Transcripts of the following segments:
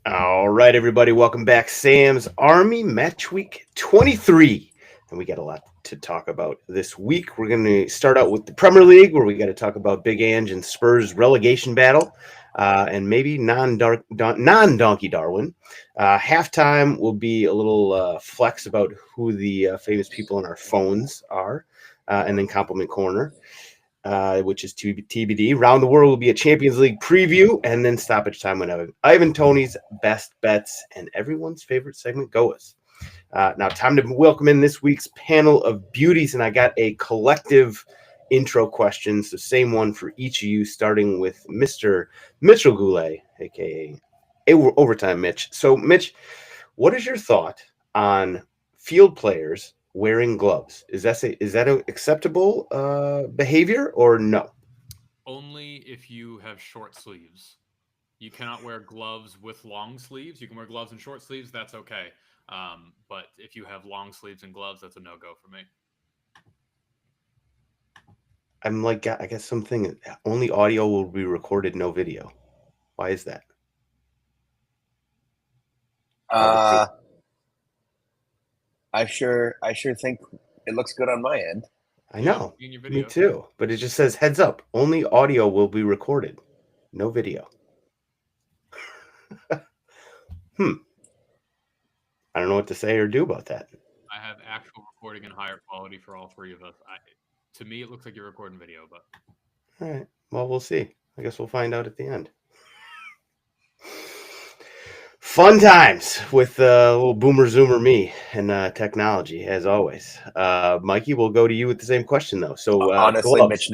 All right, everybody, welcome back. Sam's Army Matchweek 23. And we got a lot to talk about this week. We're going to start out with the Premier League, where we got to talk about Big Ange and Spurs relegation battle, and maybe non-Donkey Darwin. Halftime will be a little flex about who the famous people on our phones are, and then Compliment Corner. Which is TBD. Round the World will be a Champions League preview, and then stoppage time when Ivan Toney's best bets and everyone's favorite segment, GOAWs. Now, time to welcome in this week's panel of beauties, and I got a collective intro question, so same one for each of you, starting with Mr. Mitchell Goulet, aka Overtime Mitch. So, Mitch, what is your thought on field players wearing gloves? Is that an acceptable behavior or no? Only if you have short sleeves. You cannot wear gloves with long sleeves. You can wear gloves and short sleeves. That's okay. But if you have long sleeves and gloves, that's a no-go for me. I'm like, I guess something only audio will be recorded, no video. Why is that? I sure think it looks good on my end. I know, me too. But it just says heads up, only audio will be recorded, no video. I don't know what to say or do about that. I have actual recording in higher quality for all three of us. To me, it looks like you're recording video, but all right. Well, we'll see. I guess we'll find out at the end. Fun times with little boomer zoomer me and technology, as always. Mikey, we'll go to you with the same question though. So honestly, gloves.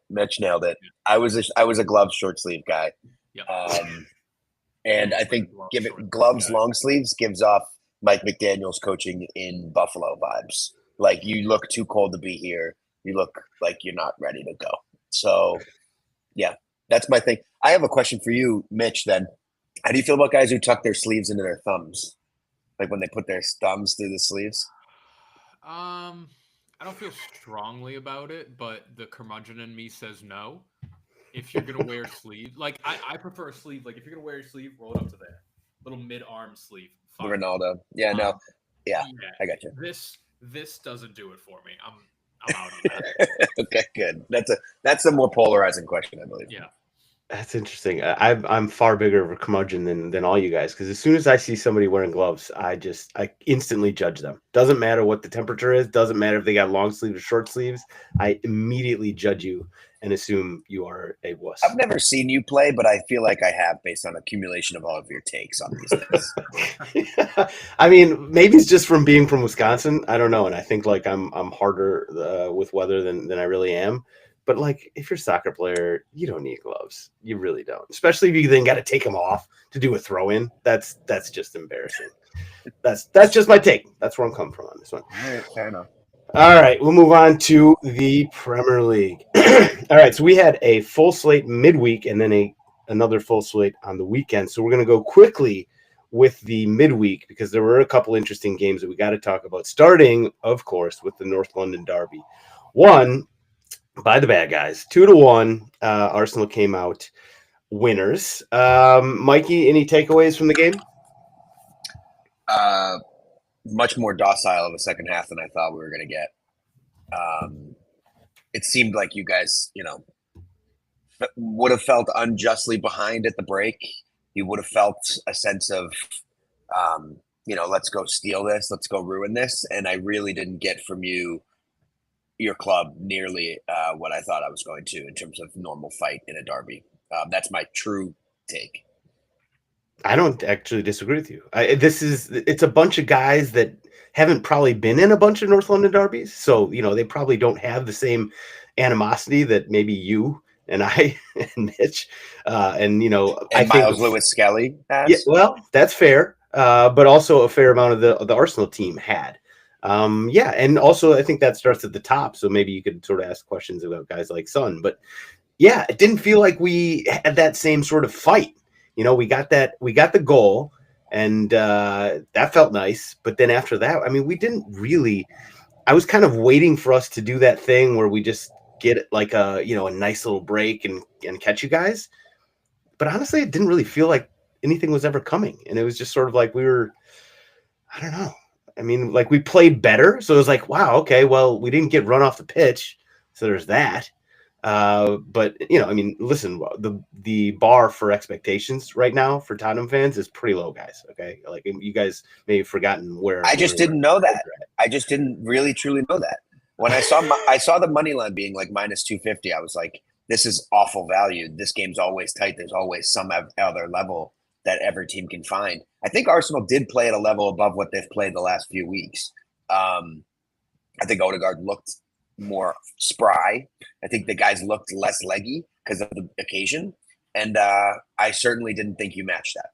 Mitch nailed it. I was a glove short sleeve guy. Yep. And I think gloves long sleeves gives off Mike McDaniel's coaching in Buffalo vibes. Like, you look too cold to be here. You look like you're not ready to go. So, yeah, that's my thing. I have a question for you, Mitch, then. How do you feel about guys who tuck their sleeves into their thumbs? Like when they put their thumbs through the sleeves? I don't feel strongly about it, but the curmudgeon in me says no. If you're gonna wear sleeve, like I prefer a sleeve. Like if you're gonna wear your sleeve, roll it up to there, little mid-arm sleeve. Fine. Ronaldo, yeah, I got you. This doesn't do it for me. I'm out on that. Okay, good. That's a more polarizing question, I believe. Yeah. That's interesting. I'm far bigger of a curmudgeon than all you guys, because as soon as I see somebody wearing gloves, I instantly judge them. Doesn't matter what the temperature is. Doesn't matter if they got long sleeves or short sleeves. I immediately judge you and assume you are a wuss. I've never seen you play, but I feel like I have based on accumulation of all of your takes on these things. I mean, maybe it's just from being from Wisconsin. I don't know, and I think like I'm harder with weather than I really am. But like, if you're a soccer player, you don't need gloves. You really don't. Especially if you then got to take them off to do a throw in. That's just embarrassing. That's just my take. That's where I'm coming from on this one. All right, fair enough. All right, we'll move on to the Premier League. All right, so we had a full slate midweek and then another full slate on the weekend. So we're going to go quickly with the midweek because there were a couple interesting games that we got to talk about. Starting, of course, with the North London Derby. One by the bad guys, 2-1. Arsenal came out winners. Mikey, any takeaways from the game? Much more docile of a second half than I thought we were going to get. It seemed like you guys, would have felt unjustly behind at the break. You would have felt a sense of, let's go steal this, let's go ruin this. And I really didn't get from your club nearly what I thought I was going to in terms of normal fight in a derby. That's my true take. I don't actually disagree with you. It's a bunch of guys that haven't probably been in a bunch of North London derbies, so they probably don't have the same animosity that maybe you and I and Mitch and I think Miles Lewis Skelly has. Yeah, well, that's fair, but also a fair amount of the Arsenal team had. And also I think that starts at the top, so maybe you could sort of ask questions about guys like Son, but yeah, it didn't feel like we had that same sort of fight. We got the goal, and that felt nice. But then after that, I mean, we didn't really. I was kind of waiting for us to do that thing where we just get like a nice little break and catch you guys. But honestly, it didn't really feel like anything was ever coming. And it was just sort of like we were, I don't know. I mean, like we played better. So it was like, wow, okay, well, we didn't get run off the pitch. So there's that. But I mean, listen, the bar for expectations right now for Tottenham fans is pretty low, guys. Okay, like you guys may have forgotten where I just didn't know that. I just didn't really truly know that. When I saw the money line being like minus 250, I was like, this is awful value. This game's always tight. There's always some other level that every team can find. I think Arsenal did play at a level above what they've played the last few weeks. I think Odegaard looked more spry. I think the guys looked less leggy because of the occasion. And I certainly didn't think you matched that.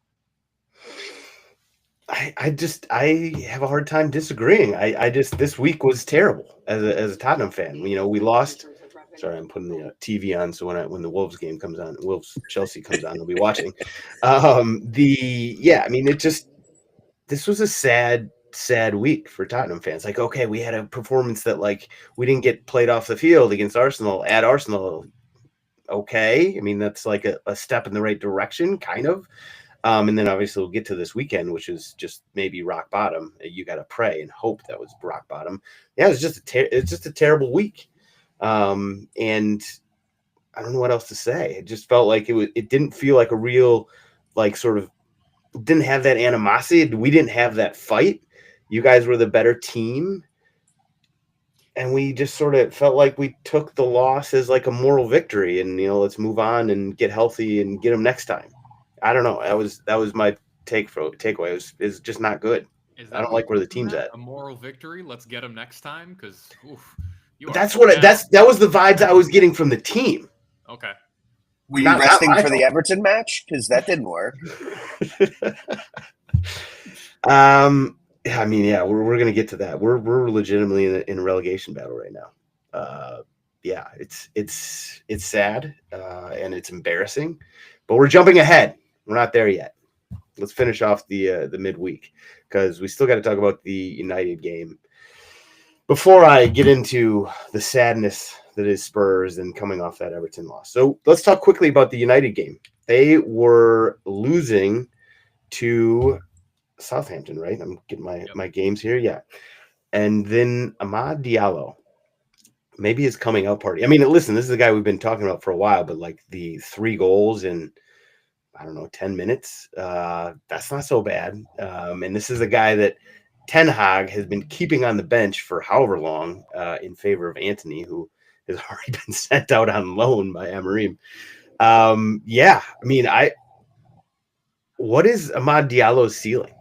I have a hard time disagreeing. I just this week was terrible as a Tottenham fan. We lost. Sorry, I'm putting the TV on so when the Wolves game comes on, Wolves Chelsea comes on, I'll be watching. I mean, this was a sad week for Tottenham fans. Like, okay, we had a performance that like we didn't get played off the field against Arsenal at Arsenal. Okay, I mean that's like a step in the right direction, kind of. And then obviously we'll get to this weekend, which is just maybe rock bottom. You got to pray and hope that was rock bottom. Yeah, it's just a terrible week. And I don't know what else to say. It just felt like it didn't feel like a real, like sort of didn't have that animosity. We didn't have that fight. You guys were the better team. And we just sort of felt like we took the loss as like a moral victory and, let's move on and get healthy and get them next time. I don't know. That was my takeaway. It's just not good. I don't like where the team's at. A moral victory. Let's get them next time. Cause that was the vibes I was getting from the team. Okay. Were you resting for the Everton match? Because that didn't work. I mean, yeah, we're gonna get to that. We're legitimately in a relegation battle right now. Yeah, it's sad and it's embarrassing, but we're jumping ahead. We're not there yet. Let's finish off the midweek because we still got to talk about the United game before I get into the sadness that is Spurs and coming off that Everton loss. So let's talk quickly about the United game. They were losing to Southampton, right? I'm getting my games here. Yeah. And then Amad Diallo, maybe his coming out party. I mean, listen, this is a guy we've been talking about for a while, but like the 3 goals in, I don't know, 10 minutes, that's not so bad. And this is a guy that Ten Hag has been keeping on the bench for however long in favor of Antony, who has already been sent out on loan by Amorim. Yeah, I mean, what is Amad Diallo's ceiling?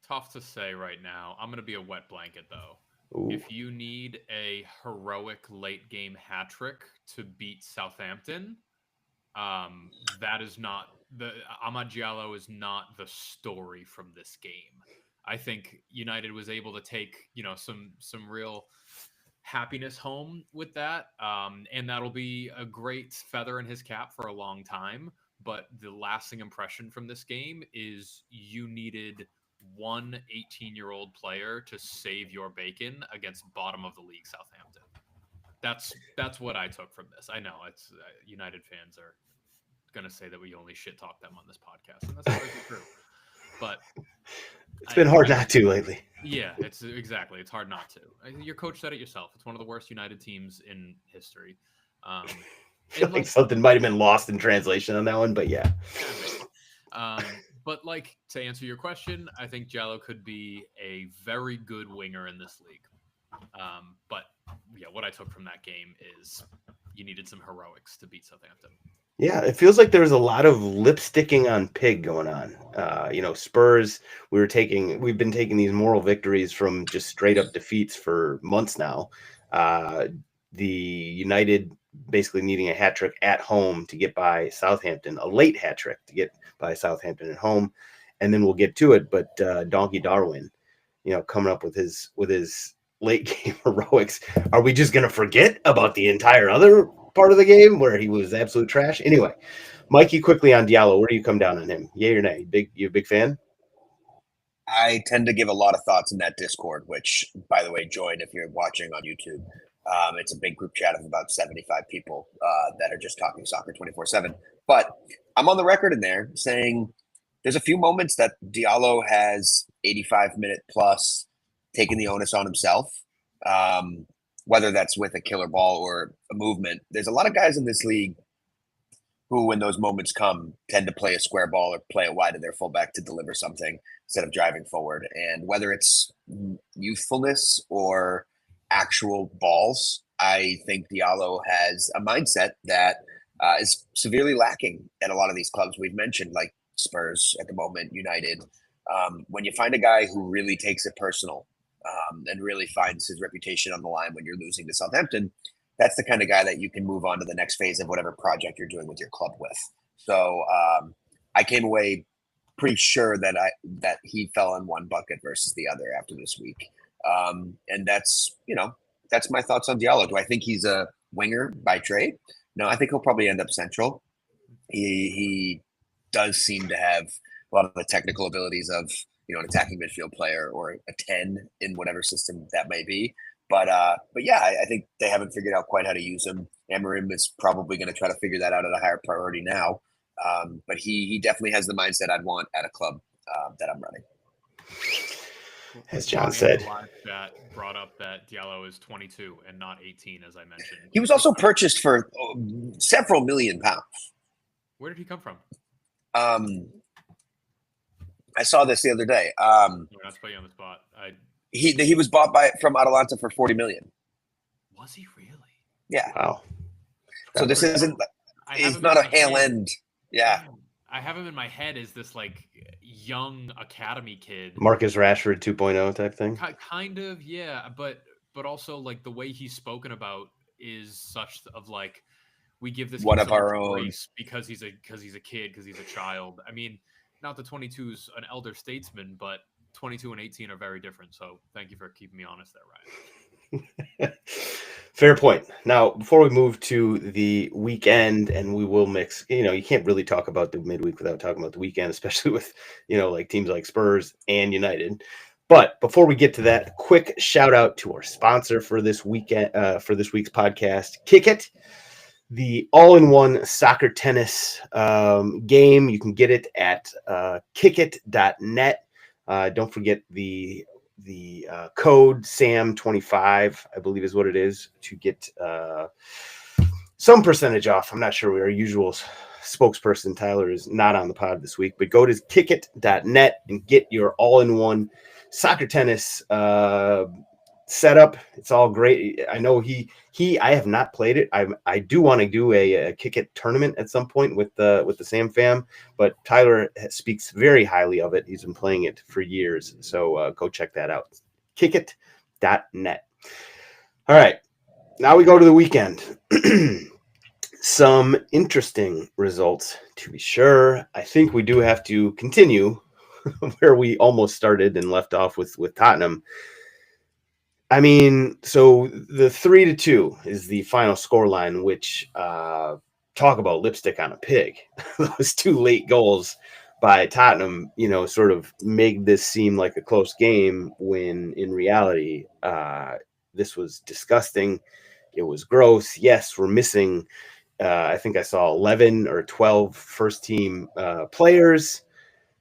Tough to say right now. I'm going to be a wet blanket, though. Ooh. If you need a heroic late game hat trick to beat Southampton, that is not Amad Diallo is not the story from this game. I think United was able to take, some real happiness home with that. And that'll be a great feather in his cap for a long time. But the lasting impression from this game is you needed one 18-year-old player to save your bacon against bottom of the league Southampton. That's what I took from this. I know it's United fans are going to say that we only shit talk them on this podcast, and that's largely true. But it's been hard not to lately. Yeah, it's hard not to. Your coach said it yourself. It's one of the worst United teams in history. I feel like something might have been lost in translation on that one, but yeah. But like to answer your question, I think Diallo could be a very good winger in this league. But yeah, what I took from that game is you needed some heroics to beat Southampton. Yeah, it feels like there's a lot of lipsticking on pig going on. Spurs, we've been taking these moral victories from just straight up defeats for months now. The United basically needing a hat trick at home to get by Southampton, a late hat trick to get by Southampton at home, and then we'll get to it. But Donkey Darwin, coming up with his late game heroics. Are we just gonna forget about the entire other part of the game where he was absolute trash? Anyway, Mikey, quickly on Diallo, where do you come down on him? Yay or nay? You a big fan? I tend to give a lot of thoughts in that Discord, which, by the way, join if you're watching on YouTube. It's a big group chat of about 75 people that are just talking soccer 24/7. But I'm on the record in there saying there's a few moments that Diallo has 85-minute plus taken the onus on himself, whether that's with a killer ball or a movement. There's a lot of guys in this league who, when those moments come, tend to play a square ball or play it wide of their fullback to deliver something instead of driving forward. And whether it's youthfulness or actual balls, I think Diallo has a mindset that is severely lacking at a lot of these clubs we've mentioned, like Spurs at the moment, United. When you find a guy who really takes it personal and really finds his reputation on the line when you're losing to Southampton, that's the kind of guy that you can move on to the next phase of whatever project you're doing with your club with. So I came away pretty sure that he fell in one bucket versus the other after this week. And that's my thoughts on Diallo. Do I think he's a winger by trade? No, I think he'll probably end up central. He does seem to have a lot of the technical abilities of an attacking midfield player or a 10 in whatever system that may be. But yeah, I think they haven't figured out quite how to use him. Amorim is probably going to try to figure that out at a higher priority now. But he definitely has the mindset I'd want at a club that I'm running. As John said, the live chat brought up that Diallo is 22 and not 18, as I mentioned. He was also purchased for several £1 million. Where did he come from? I saw this the other day. Not to put you on the spot. He was bought from Atalanta for 40 million. Was he really? Yeah. Wow. So this isn't. He's not a Hale end. Yeah. I have him in my head as this like young academy kid, Marcus Rashford 2.0 type thing. Kind of, yeah. But also like the way he's spoken about is such of like we give this one kid of so our much own grace because he's a kid, because he's a child. I mean, not that 22 is an elder statesman, but 22 and 18 are very different. So thank you for keeping me honest there, Ryan. Fair point. Now, before we move to the weekend, and we will mix, you can't really talk about the midweek without talking about the weekend, especially with, like teams like Spurs and United. But before we get to that, quick shout out to our sponsor for this weekend, for this week's podcast, Kick It, the all-in-one soccer tennis game. You can get it at kickit.net. Don't forget the code SAM25, I believe is what it is, to get some percentage off. I'm not sure. Our usual spokesperson Tyler is not on the pod this week, but go to kickit.net and get your all-in-one soccer tennis setup. It's all great. I know I have not played it. I do want to do a Kick It tournament at some point with the Sam fam, but Tyler speaks very highly of it. He's been playing it for years. So go check that out. Kickit.net. All right. Now we go to the weekend. Some interesting results to be sure. I think we do have to continue where we almost started and left off with Tottenham. I mean, so the 3-2 is the final scoreline, which talk about lipstick on a pig. Those two late goals by Tottenham, sort of make this seem like a close game when in reality, this was disgusting. It was gross. Yes, we're missing, I think I saw 11 or 12 first team players.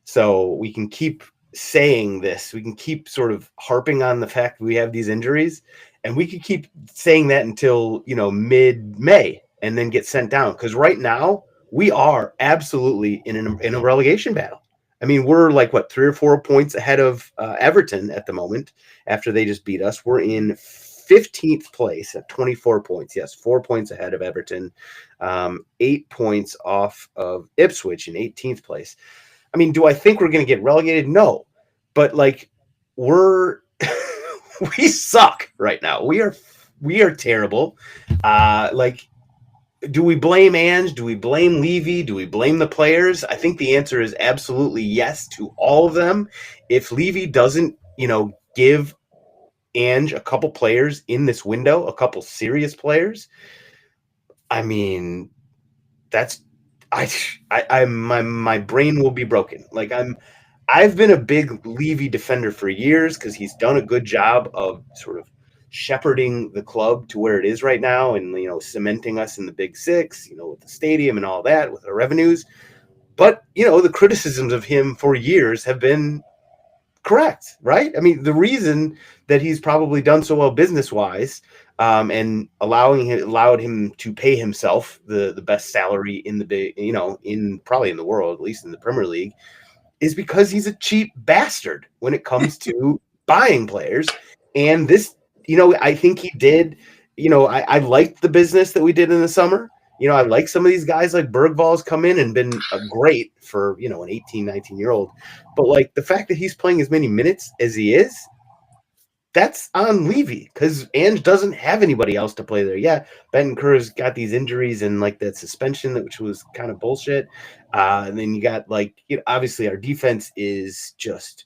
So we can keep saying this. We can keep sort of harping on the fact we have these injuries, and we could keep saying that until mid-May and then get sent down, because right now we are absolutely in a relegation battle. I mean, we're like 3 or 4 points ahead of Everton at the moment after they just beat us. We're in 15th place at 24 points. Yes, 4 points ahead of Everton, 8 points off of Ipswich in 18th place. I mean, do I think we're going to get relegated? No, but we're we suck right now. We are terrible. Do we blame Ange? Do we blame Levy? Do we blame the players? I think the answer is absolutely yes to all of them. If Levy doesn't, give Ange a couple players in this window, a couple serious players, I mean, my brain will be broken. I've been a big Levy defender for years because he's done a good job of sort of shepherding the club to where it is right now, and cementing us in the Big Six, with the stadium and all that, with our revenues. But the criticisms of him for years have been correct, right? I mean, the reason that he's probably done so well business-wise, and allowed him to pay himself the best salary in the big, in probably in the world, at least in the Premier League, is because he's a cheap bastard when it comes to buying players. And this, I think he did, I liked the business that we did in the summer. I like some of these guys like Bergvall's come in and been great for, an 18, 19-year-old. But like the fact that he's playing as many minutes as he is, that's on Levy, because Ange doesn't have anybody else to play there. Yeah, Bentancur's got these injuries and like that suspension, which was kind of bullshit. And then you got obviously our defense is just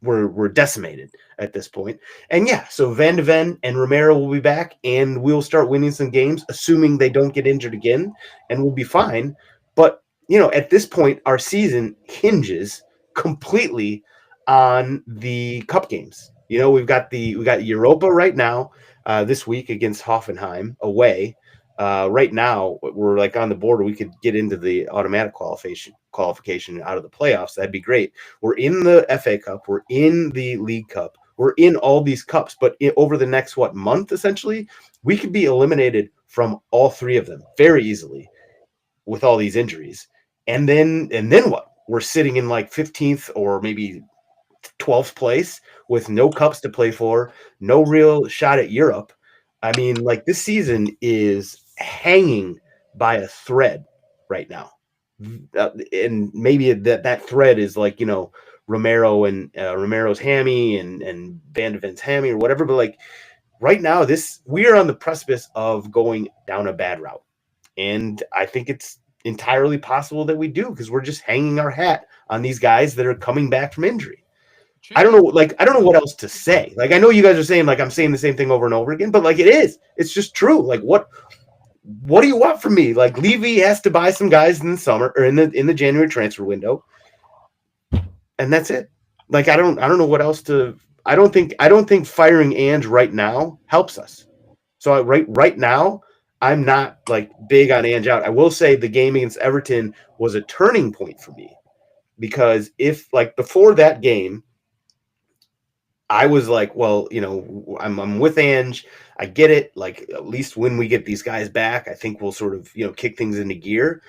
we're decimated at this point. And yeah, so Van de Ven and Romero will be back, and we'll start winning some games, assuming they don't get injured again, and we'll be fine. But at this point, our season hinges completely on the cup games. We got Europa right now this week against Hoffenheim away. Right now, we're like on the border. We could get into the automatic qualification out of the playoffs. That'd be great. We're in the FA Cup. We're in the League Cup. We're in all these cups. But over the next month, essentially, we could be eliminated from all three of them very easily with all these injuries. And then what? We're sitting in like 15th or maybe 12th place with no cups to play for, no real shot at Europe. I mean, like, this season is hanging by a thread right now. And maybe that thread is like, Romero and Romero's hammy and Van de Ven's hammy or whatever. But like right now, we are on the precipice of going down a bad route. And I think it's entirely possible that we do, because we're just hanging our hat on these guys that are coming back from injury. I don't know what else to say. Like, I know you guys are saying like I'm saying the same thing over and over again, but like it's just true. Like, what do you want from me? Like, Levy has to buy some guys in the summer or in the January transfer window, and that's it. Like, I don't know what else to. I don't think firing Ange right now helps us. So right now, I'm not like big on Ange out. I will say the game against Everton was a turning point for me, because if like before that game, I was like, well, I'm with Ange. I get it. Like, at least when we get these guys back, I think we'll sort of, kick things into gear.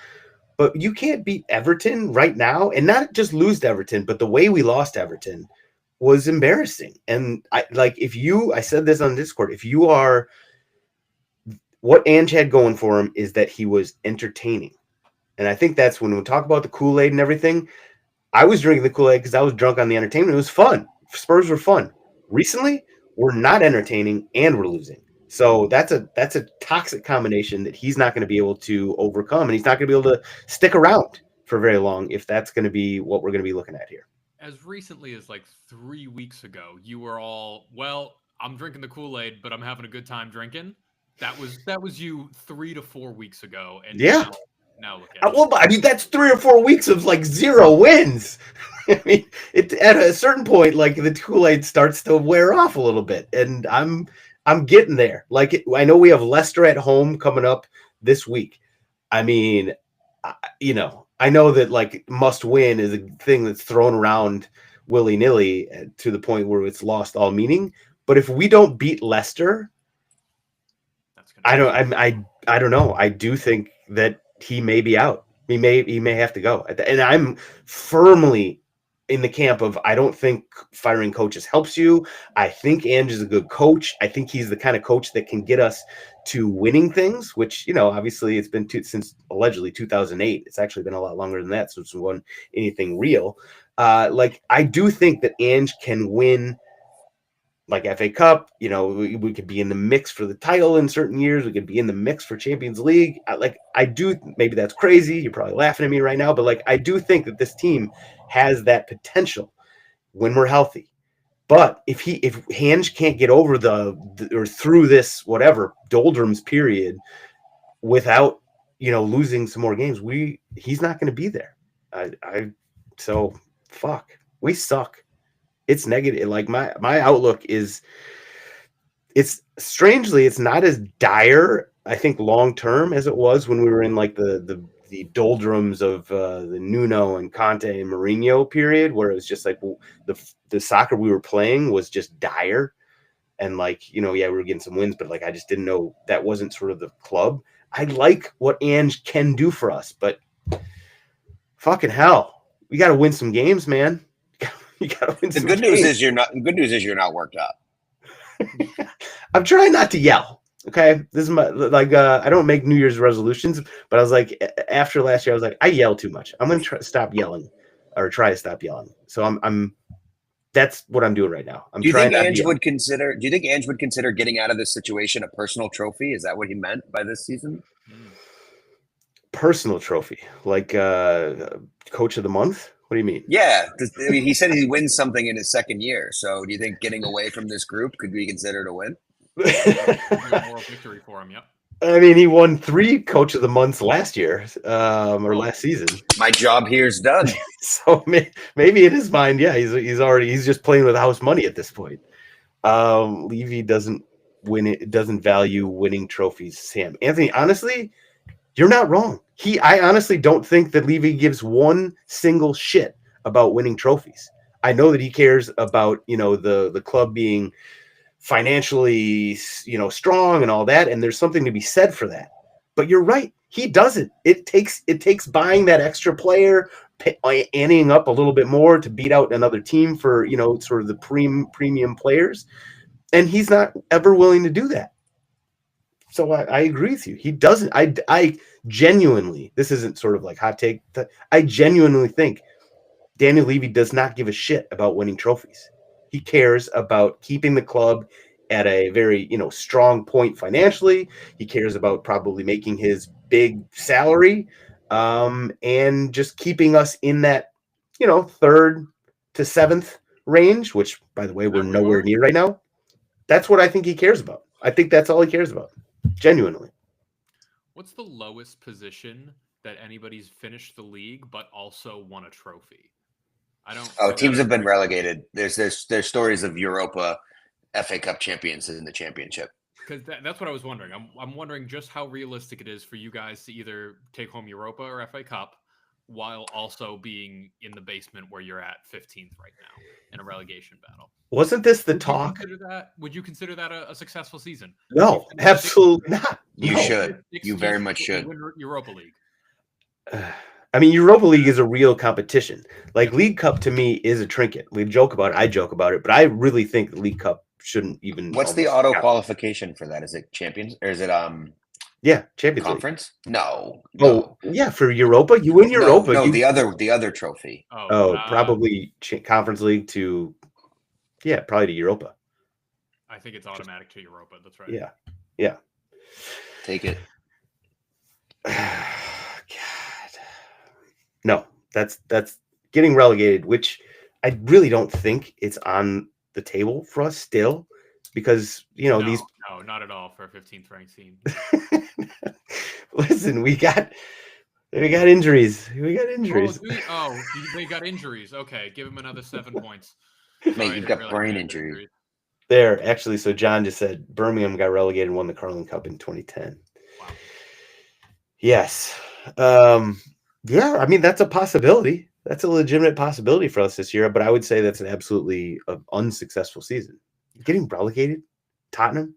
But you can't beat Everton right now, and not just lose to Everton, but the way we lost Everton was embarrassing. And I said this on Discord, what Ange had going for him is that he was entertaining. And I think that's when we talk about the Kool-Aid and everything. I was drinking the Kool-Aid because I was drunk on the entertainment. It was fun. Spurs were fun. Recently, we're not entertaining and we're losing. So that's a toxic combination that he's not going to be able to overcome, and he's not going to be able to stick around for very long if that's going to be what we're going to be looking at here. As recently as like 3 weeks ago, you were all, well, I'm drinking the Kool-Aid, but I'm having a good time drinking. That was you 3 to 4 weeks ago, and yeah. Now look at it. Well, I mean, that's 3 or 4 weeks of like 0 wins. I mean, at a certain point, like, the Kool-Aid starts to wear off a little bit, and I'm getting there. Like, I know we have Leicester at home coming up this week. I mean, I know that like must win is a thing that's thrown around willy-nilly to the point where it's lost all meaning. But if we don't beat Leicester, I don't know. I do think that he may be out. He may have to go. And I'm firmly in the camp of, I don't think firing coaches helps you. I think Ange is a good coach. I think he's the kind of coach that can get us to winning things, which, obviously it's been since allegedly 2008. It's actually been a lot longer than that since we won anything real. I do think that Ange can win, like FA Cup. We could be in the mix for the title in certain years. We could be in the mix for Champions League. I do, maybe that's crazy. You're probably laughing at me right now, but I do think that this team has that potential when we're healthy. But if Ange can't get over or through this whatever doldrums period without losing some more games, he's not going to be there. So fuck, we suck. It's negative. Like, my outlook is it's strangely, it's not as dire, I think, long term as it was when we were in like the doldrums of the Nuno and Conte and Mourinho period, where it was just like the soccer we were playing was just dire. And like, yeah, we were getting some wins, but like I just didn't know that wasn't sort of the club. I like what Ange can do for us, but fucking hell, we got to win some games, man. You got to win some good games. news is you're not worked up. I'm trying not to yell. Okay, this is my I don't make New Year's resolutions, but I was like, after last year, I was like, I yell too much. I'm gonna try to stop yelling. So I'm that's what I'm doing right now. Do you think Ange would consider getting out of this situation a personal trophy? Is that what he meant by this season? Personal trophy, like coach of the month? What do you mean? Yeah, I mean, he said he wins something in his second year. So do you think getting away from this group could be considered a win? Moral victory for him. Yep. I mean, he won 3 coach of the months last year, or last season. My job here's done. So maybe in his mind, yeah, he's just playing with house money at this point. Levy doesn't value winning trophies. Sam, Anthony, honestly, you're not wrong. I honestly don't think that Levy gives one single shit about winning trophies. I know that he cares about the club being financially strong and all that, and there's something to be said for that. But you're right, he doesn't. It takes buying that extra player, anteing up a little bit more to beat out another team for sort of the premium players, and he's not ever willing to do that. So I agree with you. He doesn't. I genuinely, this isn't sort of like hot take, I genuinely think Daniel Levy does not give a shit about winning trophies. He cares about keeping the club at a very, strong point financially. He cares about probably making his big salary, and just keeping us in that, 3rd to 7th range, which, by the way, we're nowhere near right now. That's what I think he cares about. I think that's all he cares about, genuinely. What's the lowest position that anybody's finished the league but also won a trophy? Teams have been relegated. There's stories of Europa FA Cup champions in the championship. Because that's what I was wondering. I'm wondering just how realistic it is for you guys to either take home Europa or FA Cup while also being in the basement where you're at 15th right now in a relegation battle. Wasn't this the talk? Would you consider that a successful season? No, absolutely not. You should. You very much should. Win Europa League. I mean, Europa League is a real competition. Like League Cup to me is a trinket. We joke about it. I joke about it, but I really think the League Cup shouldn't even. What's the auto qualification for that? Is it Champions or is it Yeah, Champions Conference? League. No. Oh, yeah, for Europa, you win Europa. No, the other trophy. Probably Conference League to, probably to Europa. I think it's automatic to Europa. That's right. Yeah. Take it. No, that's getting relegated, which I really don't think it's on the table for us still, because No, not at all for a 15th ranked team. Listen, we got injuries. They got injuries. Okay, give him another 7 points. Mate, you've got brain injury. There, actually. So John just said Birmingham got relegated and won the Carling Cup in 2010. Wow. Yes. Yeah, I mean, that's a possibility. That's a legitimate possibility for us this year, but I would say that's an absolutely unsuccessful season. Getting relegated, Tottenham,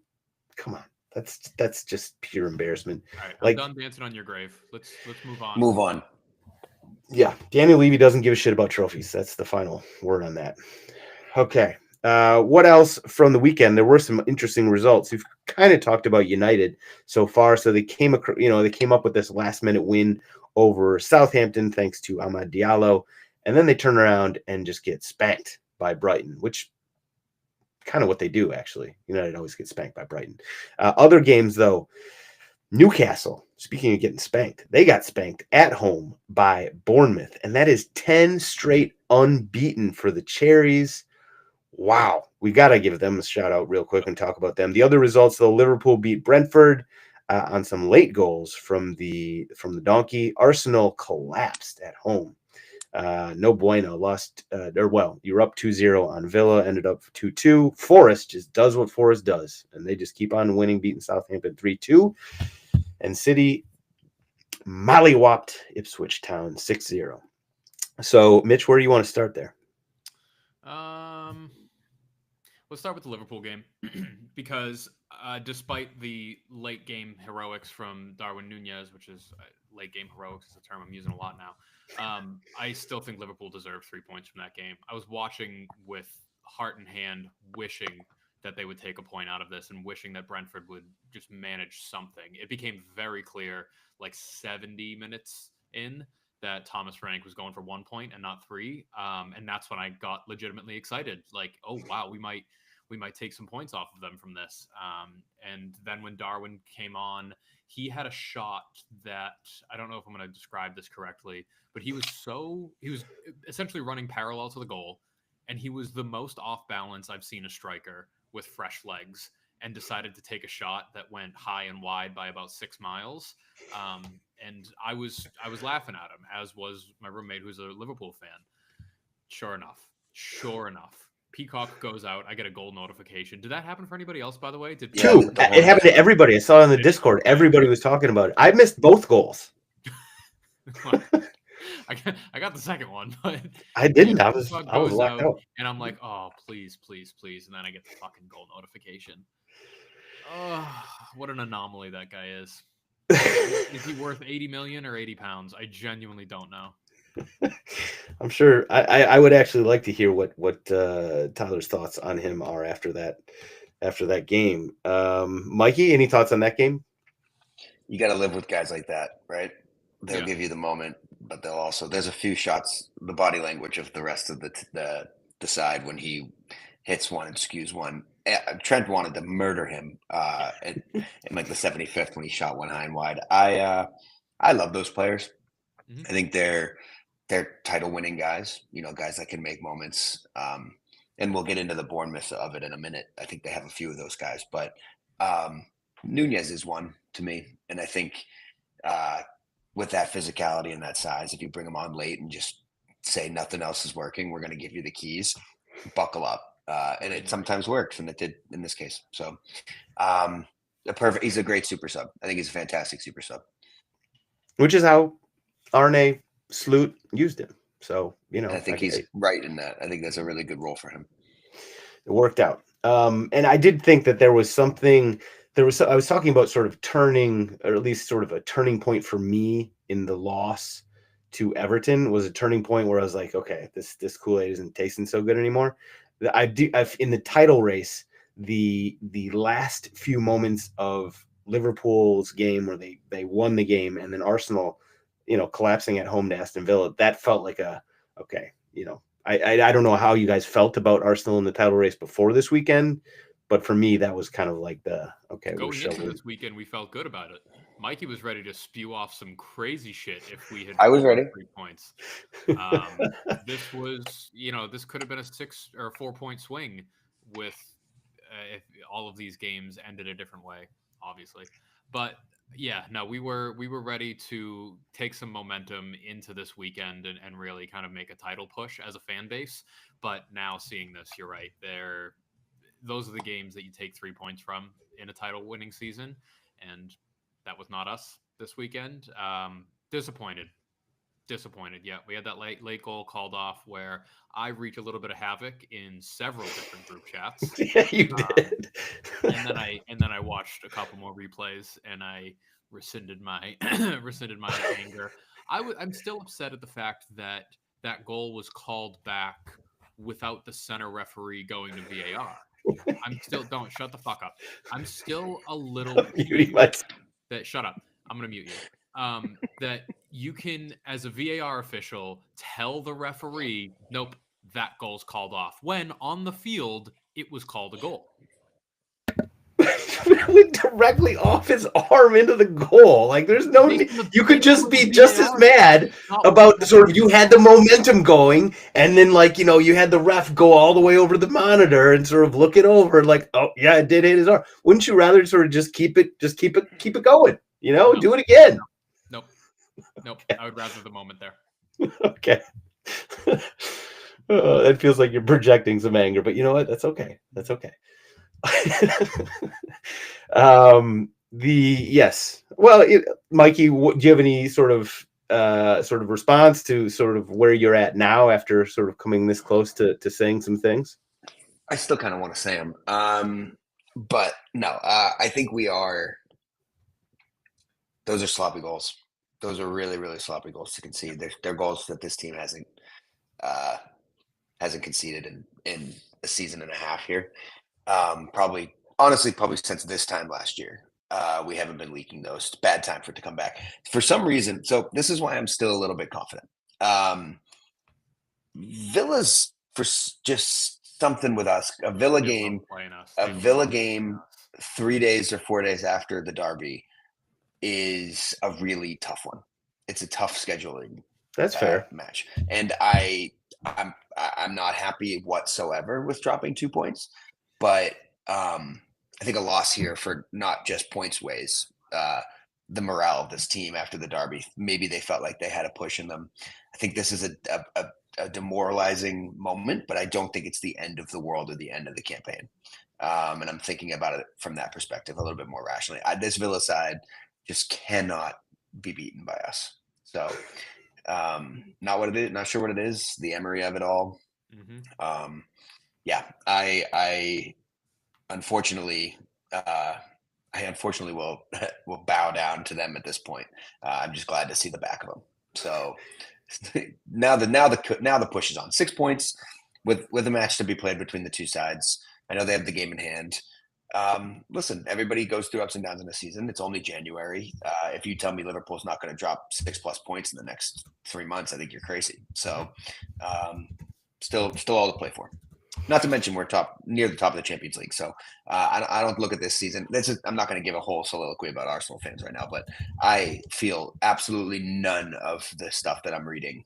come on, that's just pure embarrassment. All right, I'm done dancing on your grave. Let's move on. Move on. Yeah, Daniel Levy doesn't give a shit about trophies. That's the final word on that. Okay, what else from the weekend? There were some interesting results. We've kind of talked about United so far. So they came up with this last minute win over Southampton thanks to Amad Diallo, and then they turn around and just get spanked by Brighton, which kind of what they do, actually. United always get spanked by Brighton. Other games, though, Newcastle, speaking of getting spanked, they got spanked at home by Bournemouth, and that is 10 straight unbeaten for the Cherries. Wow. We got to give them a shout out real quick and talk about them. The other results, though, Liverpool beat Brentford on some late goals from the donkey. Arsenal collapsed at home No bueno. Lost, you were up 2-0 on Villa, ended up 2-2. Forest just does what Forest does, and they just keep on winning, beating Southampton 3-2. And City mollywopped Ipswich Town 6-0. So, Mitch, where do you want to start there? Let's start with the Liverpool game because despite the late game heroics from Darwin Nunez, which is late game heroics is a term I'm using a lot now, I still think Liverpool deserved 3 points from that game. I was watching with heart in hand, wishing that they would take a point out of this and wishing that Brentford would just manage something. It became very clear, like 70 minutes in, that Thomas Frank was going for 1 point and not 3. And that's when I got legitimately excited. Like, oh, wow, we might take some points off of them from this. And then when Darwin came on, he had a shot that, I don't know if I'm going to describe this correctly, but he was essentially running parallel to the goal. And he was the most off balance I've seen a striker with fresh legs, and decided to take a shot that went high and wide by about 6 miles. And I was laughing at him, as was my roommate, who's a Liverpool fan. Sure enough, Peacock goes out. I get a goal notification. Did that happen for anybody else, by the way? It happened to everybody. I saw it on the Discord. Everybody was talking about it. I missed both goals. I got the second one, but I didn't. I was locked out. And I'm like, oh, please. And then I get the fucking goal notification. Oh, what an anomaly that guy is. Is he worth 80 million or 80 pounds? I genuinely don't know. I'm sure. I would actually like to hear what Tyler's thoughts on him are after that game. Mikey, any thoughts on that game? You got to live with guys like that, right? They'll give you the moment, but they'll also, there's a few shots, the body language of the rest of the side when he hits one and skews one. Trent wanted to murder him in like the 75th when he shot one high and wide. I love those players. Mm-hmm. I think they're title winning guys, guys that can make moments. And we'll get into the Bournemouth of it in a minute. I think they have a few of those guys, but Nunez is one to me. And I think with that physicality and that size, if you bring him on late and just say nothing else is working, we're going to give you the keys, buckle up. And it sometimes works, and it did in this case. So he's a great super sub. I think he's a fantastic super sub. Which is how Arne Sloot used him. So, and I think he's right in that. I think that's a really good role for him. It worked out. And I did think that there was something, I was talking about sort of turning, or at least sort of a turning point for me in the loss to Everton was a turning point where I was like, okay, this Kool-Aid isn't tasting so good anymore. I've in the title race, the last few moments of Liverpool's game where they won the game, and then Arsenal, collapsing at home to Aston Villa, that felt like I don't know how you guys felt about Arsenal in the title race before this weekend, but for me that was kind of like going into this weekend we felt good about it. Mikey was ready to spew off some crazy shit if we had. I was ready. 3 points. This was, this could have been a 6 or 4 point swing with if all of these games ended a different way, obviously. But yeah, no, we were ready to take some momentum into this weekend and really kind of make a title push as a fan base. But now seeing this, you're right. Those are the games that you take 3 points from in a title winning season, and that was not us this weekend. Disappointed. Yeah, we had that late goal called off where I wreaked a little bit of havoc in several different group chats. Yeah, you did. and then I watched a couple more replays and I rescinded my anger. I'm still upset at the fact that goal was called back without the center referee going to VAR. I'm still don't shut the fuck up. I'm still a little shut up. I'm gonna mute you. That you can, as a VAR official, tell the referee, nope, that goal's called off. When on the field, it was called a goal. It went directly off his arm into the goal. Like, there's no need. You could just be just as mad about sort of, you had the momentum going, and then you had the ref go all the way over to the monitor and sort of look it over, like, oh yeah, it did hit his arm. Wouldn't you rather sort of just keep it going? Do it again. Nope. Okay. I would rather the moment there. Okay. It feels like you're projecting some anger, but you know what? That's okay. That's okay. Yes. Well, Mikey, do you have any sort of response to sort of where you're at now after sort of coming this close to saying some things? I still kind of want to say them, but no, I think we are. Those are sloppy goals. Those are really, really sloppy goals to concede. They're goals that this team hasn't conceded in a season and a half here. Probably since this time last year. We haven't been leaking those. It's a bad time for it to come back for some reason. So this is why I'm still a little bit confident. Villa's for just something with us. A Villa game 3 days or 4 days after the derby is a really tough one. It's a tough scheduling. That's fair match, and I'm not happy whatsoever with dropping 2 points, but I think a loss here for not just points ways the morale of this team after the derby. Maybe they felt like they had a push in them. I think this is a demoralizing moment, but I don't think it's the end of the world or the end of the campaign. And I'm thinking about it from that perspective a little bit more rationally. This Villa side just cannot be beaten by us. So not what it is, not sure what it is, the Emery of it all. Mm-hmm. I unfortunately will bow down to them at this point. I'm just glad to see the back of them. So now the push is on. 6 points with a match to be played between the two sides. I know they have the game in hand. Listen, everybody goes through ups and downs in the season. It's only January. If you tell me Liverpool's not going to drop 6+ points in the next 3 months, I think you're crazy. So still all to play for. Not to mention we're near the top of the Champions League. So I don't look at this season. I'm not going to give a whole soliloquy about Arsenal fans right now, but I feel absolutely none of the stuff that I'm reading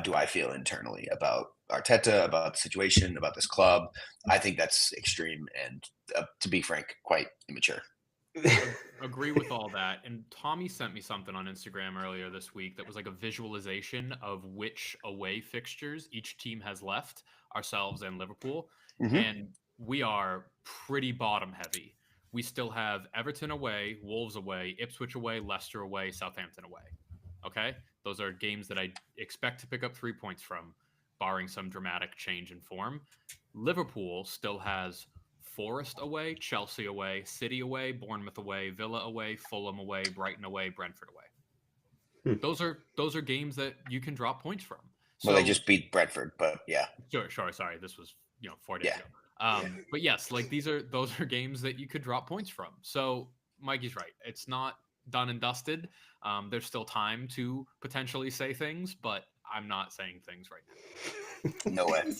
do I feel internally about Arteta, about the situation, about this club. I think that's extreme and, to be frank, quite immature. Agree with all that. And Tommy sent me something on Instagram earlier this week that was like a visualization of which away fixtures each team has left, ourselves and Liverpool. Mm-hmm. And we are pretty bottom heavy. We still have Everton away, Wolves away, Ipswich away, Leicester away, Southampton away. Okay? Those are games that I expect to pick up 3 points from, barring some dramatic change in form. Liverpool still has Forest away, Chelsea away, City away, Bournemouth away, Villa away, Fulham away, Brighton away, Brentford away. Those are games that you can drop points from. So, well, they just beat Brentford, but yeah. Sure. Sorry, this was 4 days ago. But yes, like those are games that you could drop points from. So Mikey's right. It's not done and dusted. There's still time to potentially say things, but I'm not saying things right now. No way.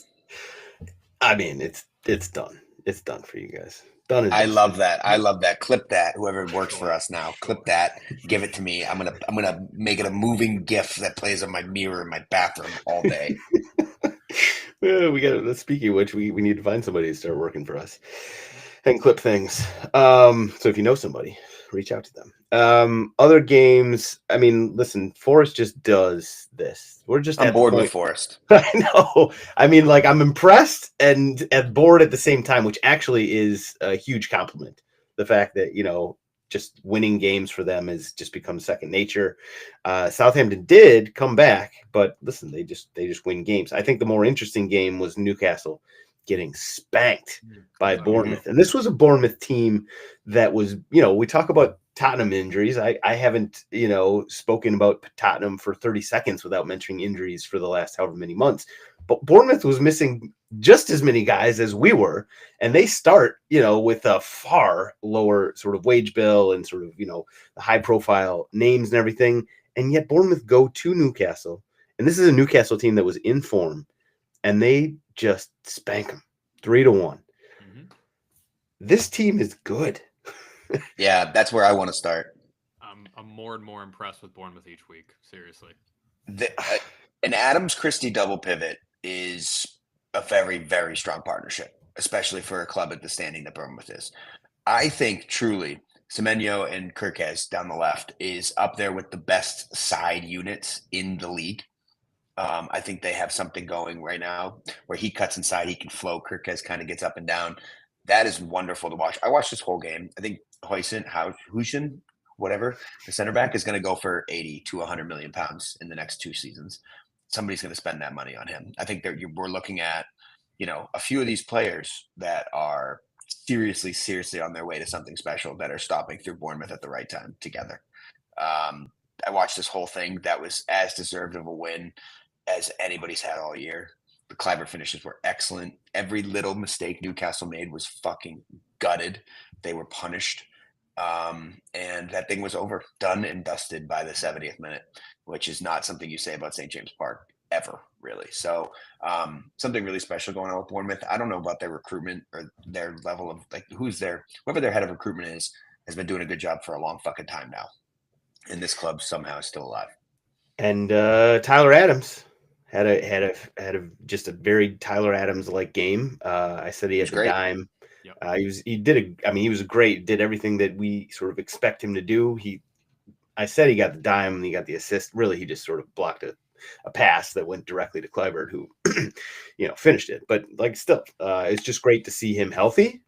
I mean, it's done. It's done for you guys. Done and I love that. I love that. Clip that. Whoever works for us now, clip that. Give it to me. I'm gonna make it a moving GIF that plays on my mirror in my bathroom all day. We got. Speaking of which, we need to find somebody to start working for us and clip things. So if you know somebody, reach out to them. Other games. I mean, listen, Forest just does this. I'm bored with Forest. I know. I mean, like, I'm impressed and bored at the same time, which actually is a huge compliment. The fact that, just winning games for them has just become second nature. Southampton did come back, but listen, they just win games. I think the more interesting game was Newcastle getting spanked by Bournemouth. And this was a Bournemouth team that was, we talk about Tottenham injuries. I haven't, spoken about Tottenham for 30 seconds without mentioning injuries for the last however many months. But Bournemouth was missing just as many guys as we were. And they start, with a far lower sort of wage bill and sort of, the high profile names and everything. And yet Bournemouth go to Newcastle. And this is a Newcastle team that was in form. And they just spank them 3-1. Mm-hmm. This team is good. Yeah, that's where I want to start. I'm more and more impressed with Bournemouth each week. Seriously. An Adams Christie double pivot is a very, very strong partnership, especially for a club at the standing that Bournemouth is. I think truly Semenyo and Kirkes down the left is up there with the best side units in the league. I think they have something going right now where he cuts inside, he can flow. Kirkes kind of gets up and down. That is wonderful to watch. I watched this whole game. I think Huijsen, whatever, the center back is going to go for 80 to 100 million pounds in the next 2 seasons. Somebody's going to spend that money on him. I think we're looking at, a few of these players that are seriously on their way to something special that are stopping through Bournemouth at the right time together. I watched this whole thing. That was as deserved of a win as anybody's had all year. The Clyburn finishes were excellent. Every little mistake Newcastle made was fucking gutted. They were punished. And that thing was over, done and dusted by the 70th minute, which is not something you say about St. James Park ever, really. So something really special going on with Bournemouth. I don't know about their recruitment or their level of whoever their head of recruitment is, has been doing a good job for a long fucking time now. And this club somehow is still alive. And Tyler Adams had a just a very Tyler Adams like game. I said he had the dime. Yep. He was great. Did everything that we sort of expect him to do. I said he got the dime and he got the assist. Really, he just sort of blocked a pass that went directly to Clyburn, who finished it. But still, it's just great to see him healthy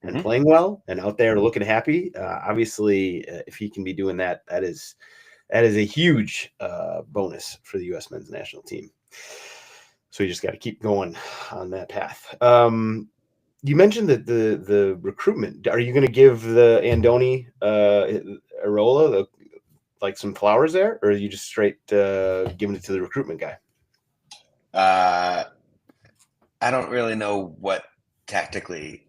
and playing well and out there looking happy. Obviously, if he can be doing that, that is a huge bonus for the U.S. men's national team. So you just got to keep going on that path. You mentioned that the recruitment. Are you going to give the Andoni Arola some flowers there, or are you just straight giving it to the recruitment guy? I don't really know what tactically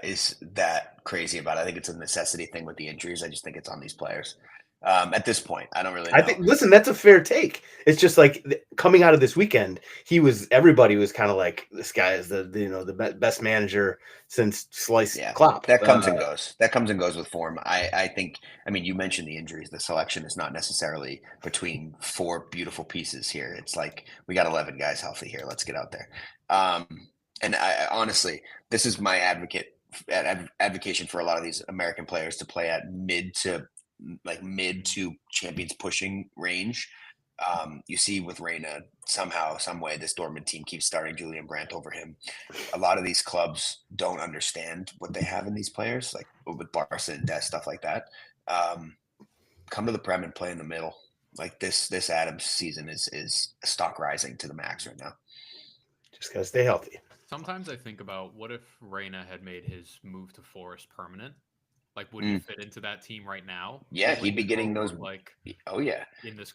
is that crazy about it. I think it's a necessity thing with the injuries. I just think it's on these players. At this point, I don't really know. Listen, that's a fair take. It's just coming out of this weekend, everybody was kind of like, this guy is the best manager since Slice Klopp. That comes and goes. That comes and goes with form. I think, you mentioned the injuries. The selection is not necessarily between 4 beautiful pieces here. It's like, we got 11 guys healthy here. Let's get out there. And I honestly, this is my advocation for a lot of these American players to play at mid to champions pushing range. You see with Reina, somehow, some way, this Dortmund team keeps starting Julian Brandt over him. A lot of these clubs don't understand what they have in these players, like with Barca and Des, stuff like that. Come to the Prem and play in the middle. Like this Adams season is stock rising to the max right now. Just gotta stay healthy. Sometimes I think about, what if Reina had made his move to Forest permanent? Would he fit into that team right now? Yeah, he'd be getting those. Oh yeah, in this.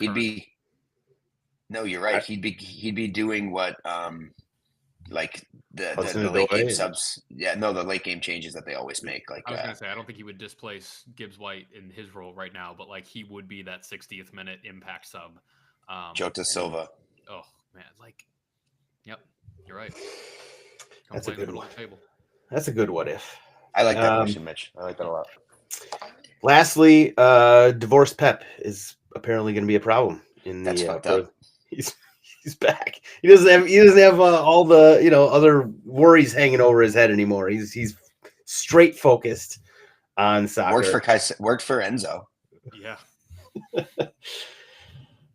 No, you're right. He'd be doing what the late game subs. Yeah, no, the late game changes that they always make. I was gonna say, I don't think he would displace Gibbs White in his role right now, but he would be that 60th minute impact sub. Jota Silva. Oh man, yep, you're right. That's a good one. That's a good what if. I like that question, Mitch. I like that a lot. Lastly, divorced Pep is apparently going to be a problem in That's fucked up. He's back. He doesn't have all the other worries hanging over his head anymore. He's straight focused on soccer. Worked for Enzo. Yeah.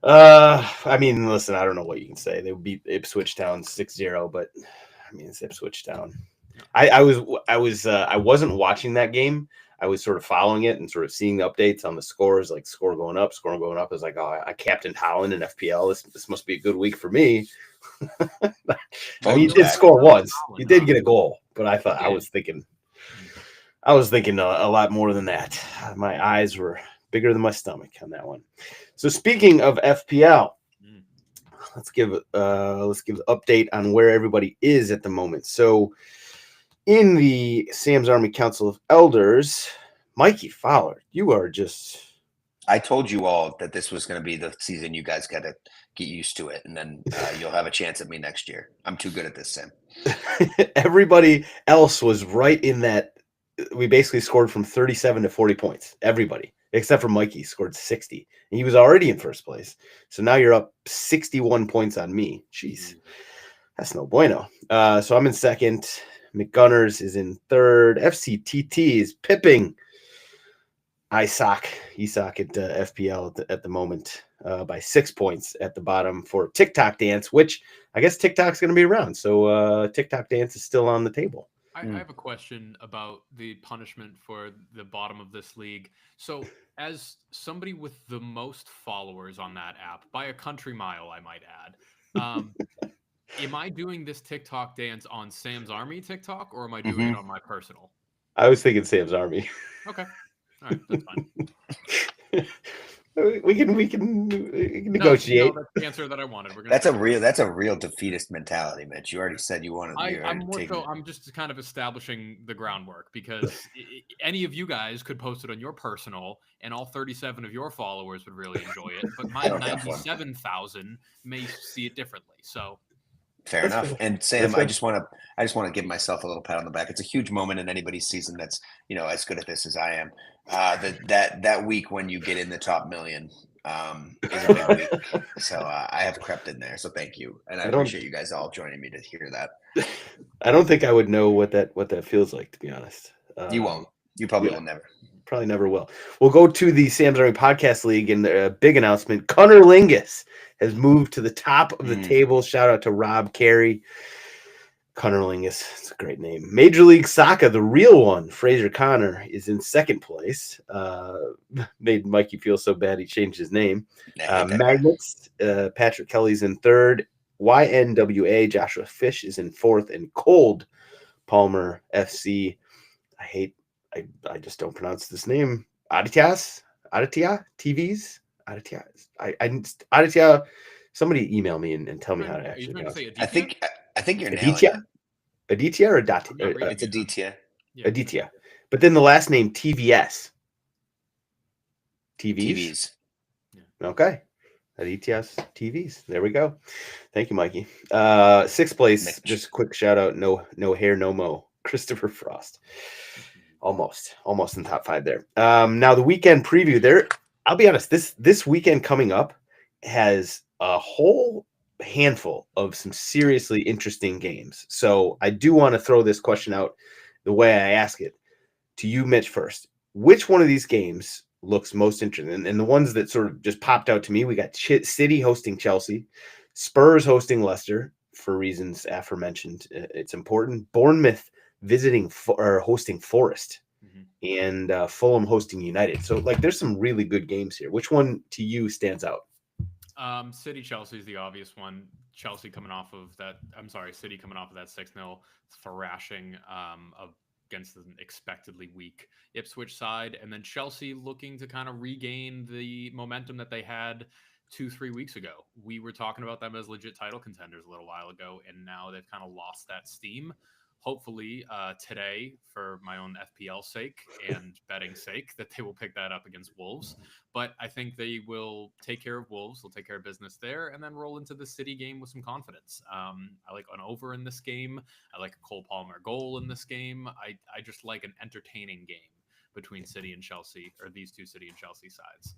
Listen, I don't know what you can say. They beat Ipswich Town 6-0, but it's Ipswich Town. I wasn't watching that game. I was sort of following it and sort of seeing the updates on the scores, like score going up. I was like, oh, I captained Holland in FPL. This must be a good week for me. He did score once. He did get a goal, but I was thinking a lot more than that. My eyes were bigger than my stomach on that one. So speaking of FPL, let's give an update on where everybody is at the moment. So in the Sam's Army Council of Elders, Mikey Fowler, you are just... I told you all that this was going to be the season. You guys got to get used to it, and then you'll have a chance at me next year. I'm too good at this, Sam. Everybody else was right in that. We basically scored from 37 to 40 points. Everybody, except for Mikey, scored 60. And he was already in first place. So now you're up 61 points on me. Jeez, that's no bueno. So I'm in second. McGunners is in third. FCTT is pipping Isak at FPL at the moment by 6 points at the bottom for TikTok Dance, which I guess TikTok's going to be around. So TikTok Dance is still on the table. I have a question about the punishment for the bottom of this league. So, as somebody with the most followers on that app, by a country mile, I might add, am I doing this TikTok dance on Sam's Army TikTok, or am I doing it on my personal? I was thinking Sam's Army. Okay. All right, that's fine. we can negotiate. No, that's the answer that I wanted. That's a real defeatist mentality, Mitch. You already said you wanted. I'm just kind of establishing the groundwork because any of you guys could post it on your personal, and all 37 of your followers would really enjoy it. But my 97,000 may see it differently. So. Fair enough. And Sam, I just want to give myself a little pat on the back. It's a huge moment in anybody's season that's, as good at this as I am. That week when you get in the top million is a big week. So I have crept in there. So thank you. And I appreciate you guys all joining me to hear that. I don't think I would know what that feels like, to be honest. You won't. You probably will never. Probably never will. We'll go to the Sam's Army Podcast League, and a big announcement. Cunnerlingus has moved to the top of the table. Shout out to Rob Carey. Cunnerlingus, it's a great name. Major League Soccer, the real one, Fraser Connor, is in second place. Made Mikey feel so bad he changed his name. Magnets, Patrick Kelly's in third. YNWA, Joshua Fish is in fourth. And Cold Palmer FC, I just don't pronounce this name. Aditya TVs. Aditya. Somebody email me and tell me how to actually pronounce it. I think you're Aditya. Aditya or Aditya? It's Aditya. Yeah. Aditya. But then the last name TVS. TVs. Yeah. Okay. Aditya's TVs. There we go. Thank you, Mikey. Sixth place. Mitch. Just a quick shout out. No hair, no mo. Christopher Frost. Almost in the top five there. Now the weekend preview there. I'll be honest. This weekend coming up has a whole handful of some seriously interesting games. So I do want to throw this question out the way I ask it to you, Mitch, first. Which one of these games looks most interesting? And the ones that sort of just popped out to me, we got City hosting Chelsea, Spurs hosting Leicester for reasons aforementioned. It's important. Bournemouth hosting Forest, and Fulham hosting United. So there's some really good games here. Which one to you stands out? City Chelsea is the obvious one. City coming off of that 6-0 thrashing against an expectedly weak Ipswich side, and then Chelsea looking to kind of regain the momentum that they had 2-3 weeks ago. We were talking about them as legit title contenders a little while ago, and now they've kind of lost that steam. Hopefully today, for my own FPL sake and betting sake, that they will pick that up against Wolves. But I think they will take care of Wolves. They'll take care of business there and then roll into the City game with some confidence. I like an over in this game. I like a Cole Palmer goal in this game. I just like an entertaining game between City and Chelsea, or these two City and Chelsea sides.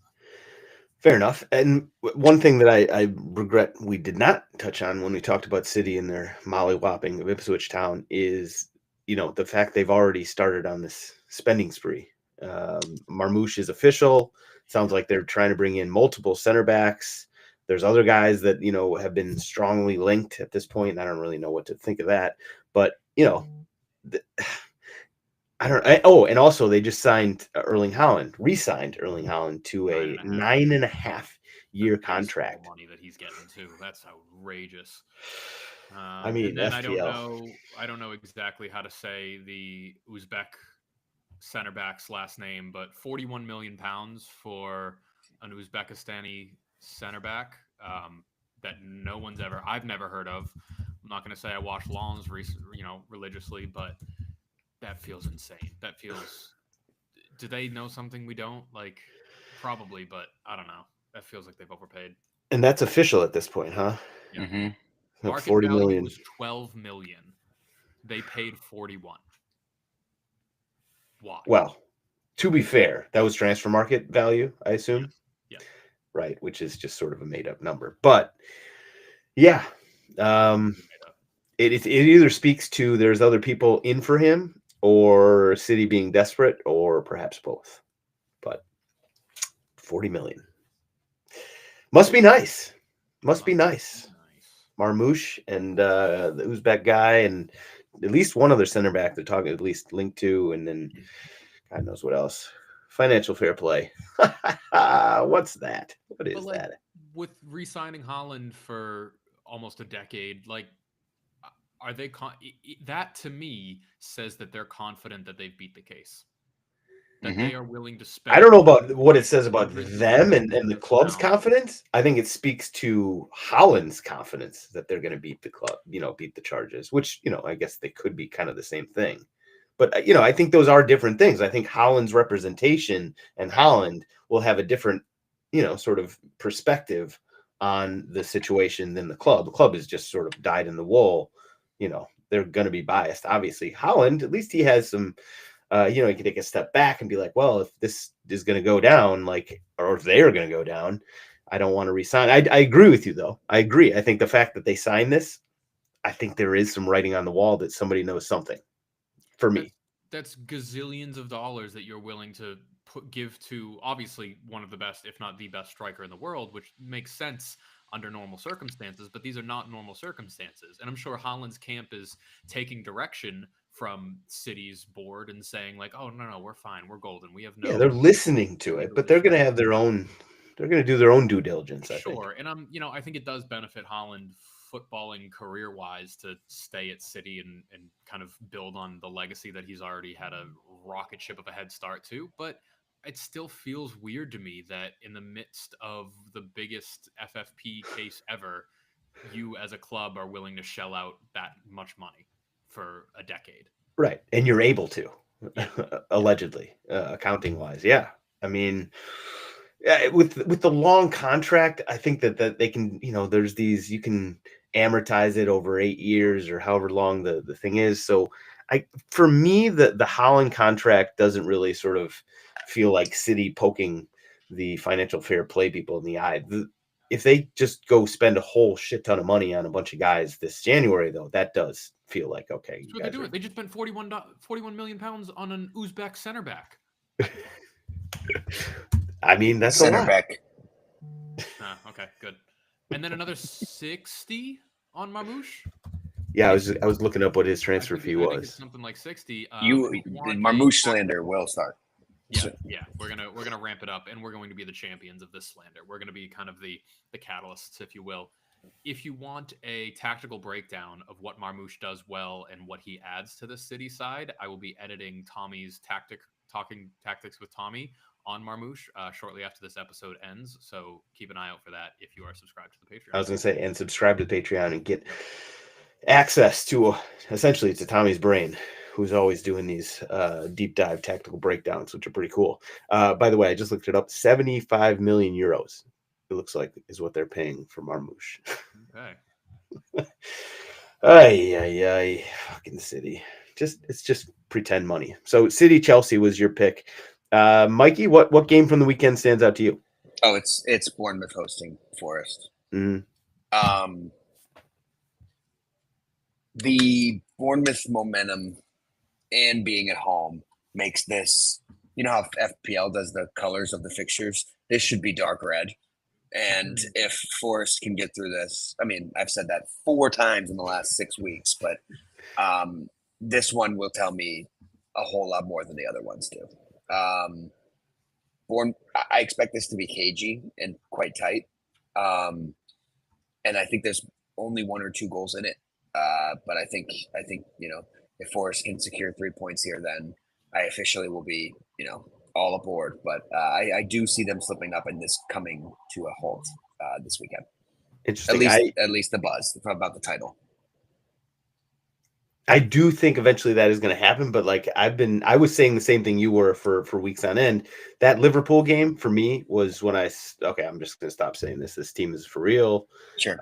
Fair enough. And one thing that I regret we did not touch on when we talked about City and their molly-whopping of Ipswich Town is, the fact they've already started on this spending spree. Marmouche is official. Sounds like they're trying to bring in multiple center backs. There's other guys that, have been strongly linked at this point. And I don't really know what to think of that. But, and also they just re-signed Erling Haaland to a 9.5-year contract. Money that he's getting too. That's outrageous. And then I don't know exactly how to say the Uzbek center back's last name, but 41 million pounds for an Uzbekistani center back that I've never heard of. I'm not going to say I watch Lens religiously, but that feels insane. Do they know something we don't? Probably, but I don't know. That feels like they've overpaid. And that's official at this point, huh? Yeah. Mm-hmm. Market 40 value million. was 12 million. They paid 41. Why? Well, to be fair, that was transfer market value, I assume. Yeah. Right, which is just sort of a made-up number. But, yeah. It either speaks to there's other people in for him, or City being desperate, or perhaps both. But 40 million. Must be nice. Must be nice. Marmoush and the Uzbek guy, and at least one other center back they're talking at least linked to, and then God knows what else. Financial fair play. What's that? What is that? With re-signing Haaland for almost a decade, like, are they that to me says that they're confident that they've beat the case, that they are willing to spend. I don't know about what it says about them and the club's confidence. I think it speaks to Haaland's confidence that they're going to beat the club, beat the charges, which, I guess they could be kind of the same thing. But, I think those are different things. I think Haaland's representation and Haaland will have a different, sort of perspective on the situation than the club. The club is just sort of dyed in the wool. They're going to be biased. Obviously, Haaland, at least he has some, he can take a step back and be like, well, if this is going to go down, or if they are going to go down, I don't want to resign. I agree with you, though. I agree. I think the fact that they signed this, I think there is some writing on the wall that somebody knows something. For me, that's gazillions of dollars that you're willing to give to obviously one of the best, if not the best striker in the world, which makes sense under normal circumstances, but these are not normal circumstances. And I'm sure Haaland's camp is taking direction from City's board and saying like, oh, no, we're fine. We're golden. We have no. Yeah, they're listening to it, but they're going to have their own. They're going to do their own due diligence. I think. And I think it does benefit Haaland footballing career-wise to stay at City and kind of build on the legacy that he's already had a rocket ship of a head start to. But it still feels weird to me that in the midst of the biggest FFP case ever, you as a club are willing to shell out that much money for a decade. Right. And you're able to, allegedly, accounting-wise. Yeah. I mean, with the long contract, I think that they can, there's these, you can amortize it over 8 years or however long the thing is. So for me, the Haaland contract doesn't really sort of feel like City poking the financial fair play people in the eye. If they just go spend a whole shit ton of money on a bunch of guys this January, though, that does feel like, okay. That's what they're doing. They just spent 41 million pounds on an Uzbek center back. I mean, that's center back. Okay, good. And then another 60 on Marmoush. Yeah, I was looking up what his transfer fee was. I think it's something like 60. The Marmoush slander will start. Yeah, we're gonna ramp it up, and we're going to be the champions of this slander. We're going to be kind of the catalysts, if you will. If you want a tactical breakdown of what Marmoush does well and what he adds to the City side, I will be editing Tommy's talking tactics with Tommy on Marmoush shortly after this episode ends. So keep an eye out for that if you are subscribed to the Patreon. I was going to say, and subscribe to the Patreon and get access to essentially to Tommy's brain, who's always doing these deep dive tactical breakdowns, which are pretty cool. By the way, I just looked it up. 75 million euros, it looks like, is what they're paying for Marmoush. Okay. Ay, fucking City. It's just pretend money. So City Chelsea was your pick. Mikey, what game from the weekend stands out to you? Oh, it's Bournemouth hosting Forest. Mm-hmm. The Bournemouth momentum and being at home makes this, how FPL does the colors of the fixtures? This should be dark red. And if Forest can get through this, I mean, I've said that 4 times in the last 6 weeks, but this one will tell me a whole lot more than the other ones do. I expect this to be cagey and quite tight. And I think there's only 1 or 2 goals in it. But I think, if Forest can secure 3 points here, then I officially will be, all aboard. But I do see them slipping up and this coming to a halt this weekend. Interesting. At least the buzz about the title. I do think eventually that is going to happen, but I was saying the same thing you were for weeks on end. That Liverpool game for me was when I'm just going to stop saying this. This team is for real. Sure.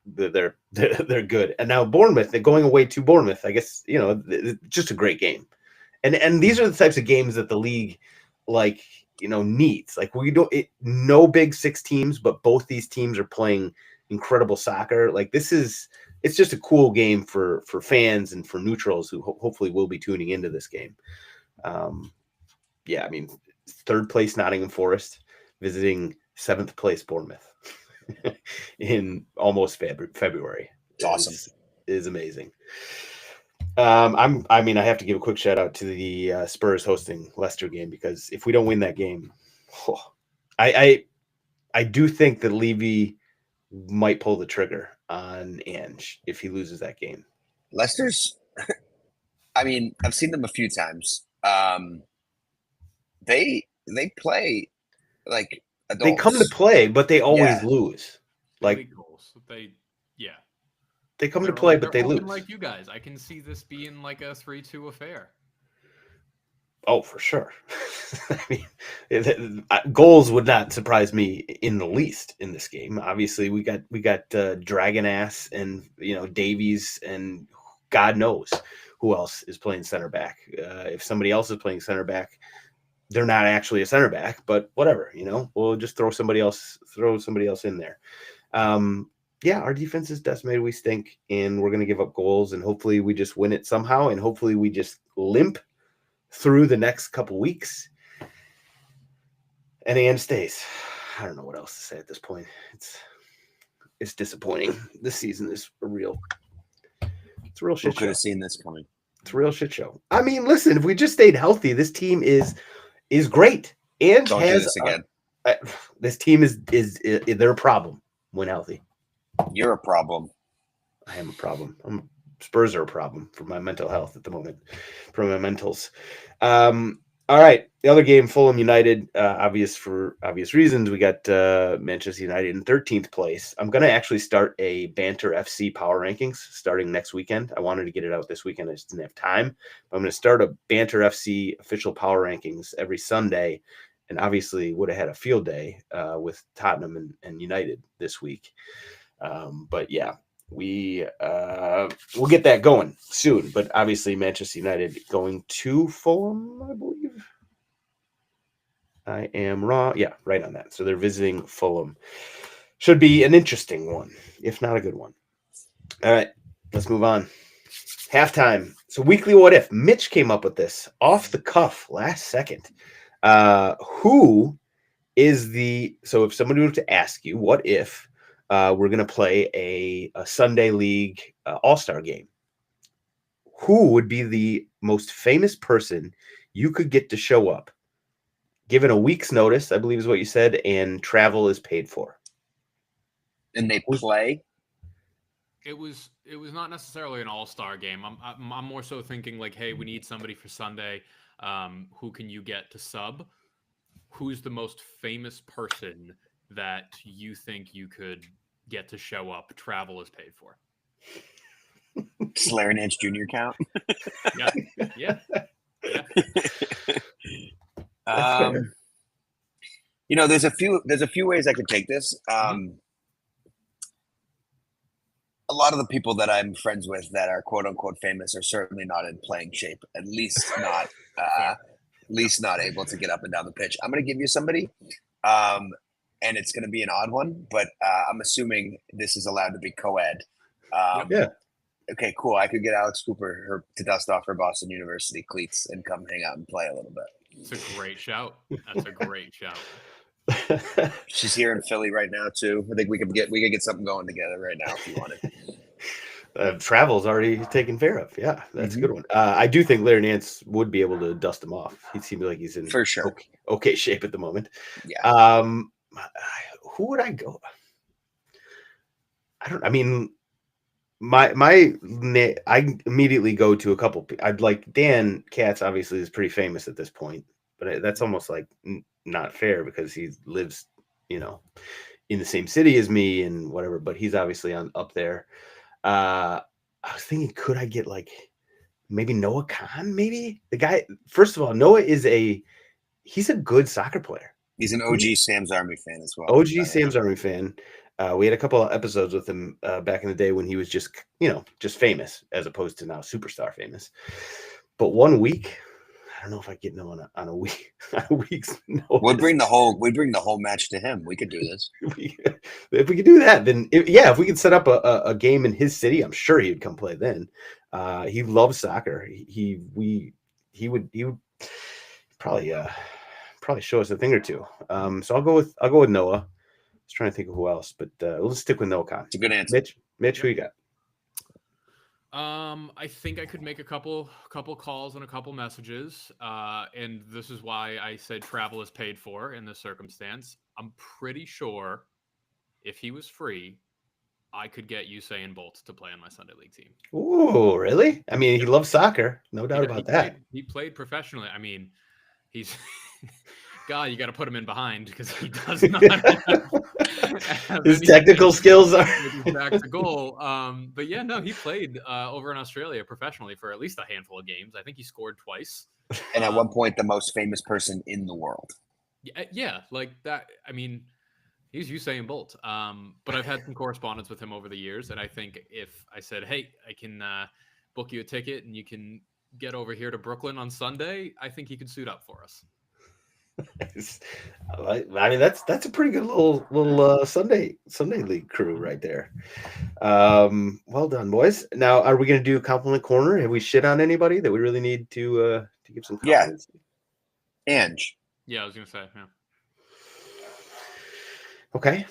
They're good. And now Bournemouth, they're going away to Bournemouth. I guess, just a great game. And these are the types of games that the league needs. No big 6 teams, but both these teams are playing incredible soccer. It's just a cool game for fans and for neutrals who hopefully will be tuning into this game. 3rd place Nottingham Forest, visiting 7th place Bournemouth in almost February. It's awesome. It is amazing. I have to give a quick shout out to the Spurs hosting Leicester game, because if we don't win that game, I do think that Levy might pull the trigger on Ange if he loses that game. Leicester's, I've seen them a few times. They play like adults. They come to play, but they always lose. They come to play, but they lose. Like you guys, I can see this being like a 3-2 affair. Oh, for sure. Goals would not surprise me in the least in this game. Obviously, we got Dragon Ass and Davies, and God knows who else is playing center back. If somebody else is playing center back, they're not actually a center back, but whatever. We'll just throw somebody else in there. Our defense is decimated. We stink, and we're going to give up goals, and hopefully we just win it somehow, and hopefully we just limp through the next couple weeks, and Ange stays. I don't know what else to say at this point. It's disappointing. This season is a real shit show. Could have seen this coming. It's a real shit show. Listen, if we just stayed healthy, this team is great. Ange Don't has do this again. This team is they're a problem when healthy. You're a problem. I am a problem. Spurs are a problem for my mental health at the moment, for my mentals. All right, the other game, Fulham United, for obvious reasons. We got Manchester United in 13th place. I'm going to actually start a Banter FC power rankings starting next weekend. I wanted to get it out this weekend. I just didn't have time. But I'm going to start a Banter FC official power rankings every Sunday, and obviously would have had a field day with Tottenham and United this week. But yeah, we'll get that going soon. But obviously Manchester United going to Fulham, I believe. I am wrong. Yeah, right on that. So they're visiting Fulham. Should be an interesting one, if not a good one. All right, let's move on. Halftime. So weekly what if. Mitch came up with this off the cuff last second. So if somebody were to ask you, what if we're going to play a Sunday League All-Star game, who would be the most famous person you could get to show up, given a week's notice, I believe is what you said, and travel is paid for? And they play? It was not necessarily an all-star game. I'm more so thinking like, hey, we need somebody for Sunday. Who can you get to sub? Who's the most famous person that you think you could get to show up? Travel is paid for. Forest and Ange Jr. count? Yeah. There's a few ways I could take this. A lot of the people that I'm friends with that are quote unquote famous are certainly not in playing shape, at least not able to get up and down the pitch. I'm going to give you somebody, and it's going to be an odd one, but I'm assuming this is allowed to be co-ed. Yeah. Okay, cool. I could get Alex Cooper to dust off her Boston University cleats and come hang out and play a little bit. It's a great shout. That's a great shout. She's here in Philly right now too. I think we could get something going together right now if you wanted. Travel's already taken care of. Yeah, that's a good one. I do think Larry Nance would be able to dust him off. He seems like he's in for sure okay shape at the moment. Yeah. Who would I go? I immediately go to a couple. I'd like Dan Katz. Obviously, is pretty famous at this point, but that's almost like not fair because he lives, in the same city as me and whatever. But he's obviously up there. I was thinking, could I get like maybe Noah Khan? Maybe the guy. First of all, Noah he's a good soccer player. He's an OG Sam's Army fan as well. OG Sam's Army fan. We had a couple of episodes with him back in the day when he was just famous as opposed to now superstar famous. But 1 week, I don't know if I get him on a week's notice. We'd bring the whole match to him. We could do this. If we could do that, then if we could set up a game in his city, I'm sure he would come play then. He loves soccer. He would probably probably show us a thing or two. So I'll go with Noah. I was trying to think of who else, but we'll stick with Noah Khan. It's a good answer. Mitch, who you got? I think I could make a couple calls and a couple messages. And this is why I said travel is paid for in this circumstance. I'm pretty sure if he was free, I could get Usain Bolt to play on my Sunday League team. Ooh, really? I mean, he loves soccer, no doubt about that. He played professionally. I mean, he's God, you got to put him in behind because he does not have his technical skills are back to goal. But yeah, no, he played over in Australia professionally for at least a handful of games. I think he scored twice. And at one point, the most famous person in the world. Yeah, like that. I mean, he's Usain Bolt. But I've had some correspondence with him over the years, and I think if I said, "Hey, I can book you a ticket and you can get over here to Brooklyn on Sunday," I think he could suit up for us. I mean, that's a pretty good little Sunday League crew right there. Well done, boys. Now, are we going to do Compliment Corner? Have we shit on anybody that we really need to give some compliments? Yeah, Ange. Yeah, I was going to say, yeah. Okay.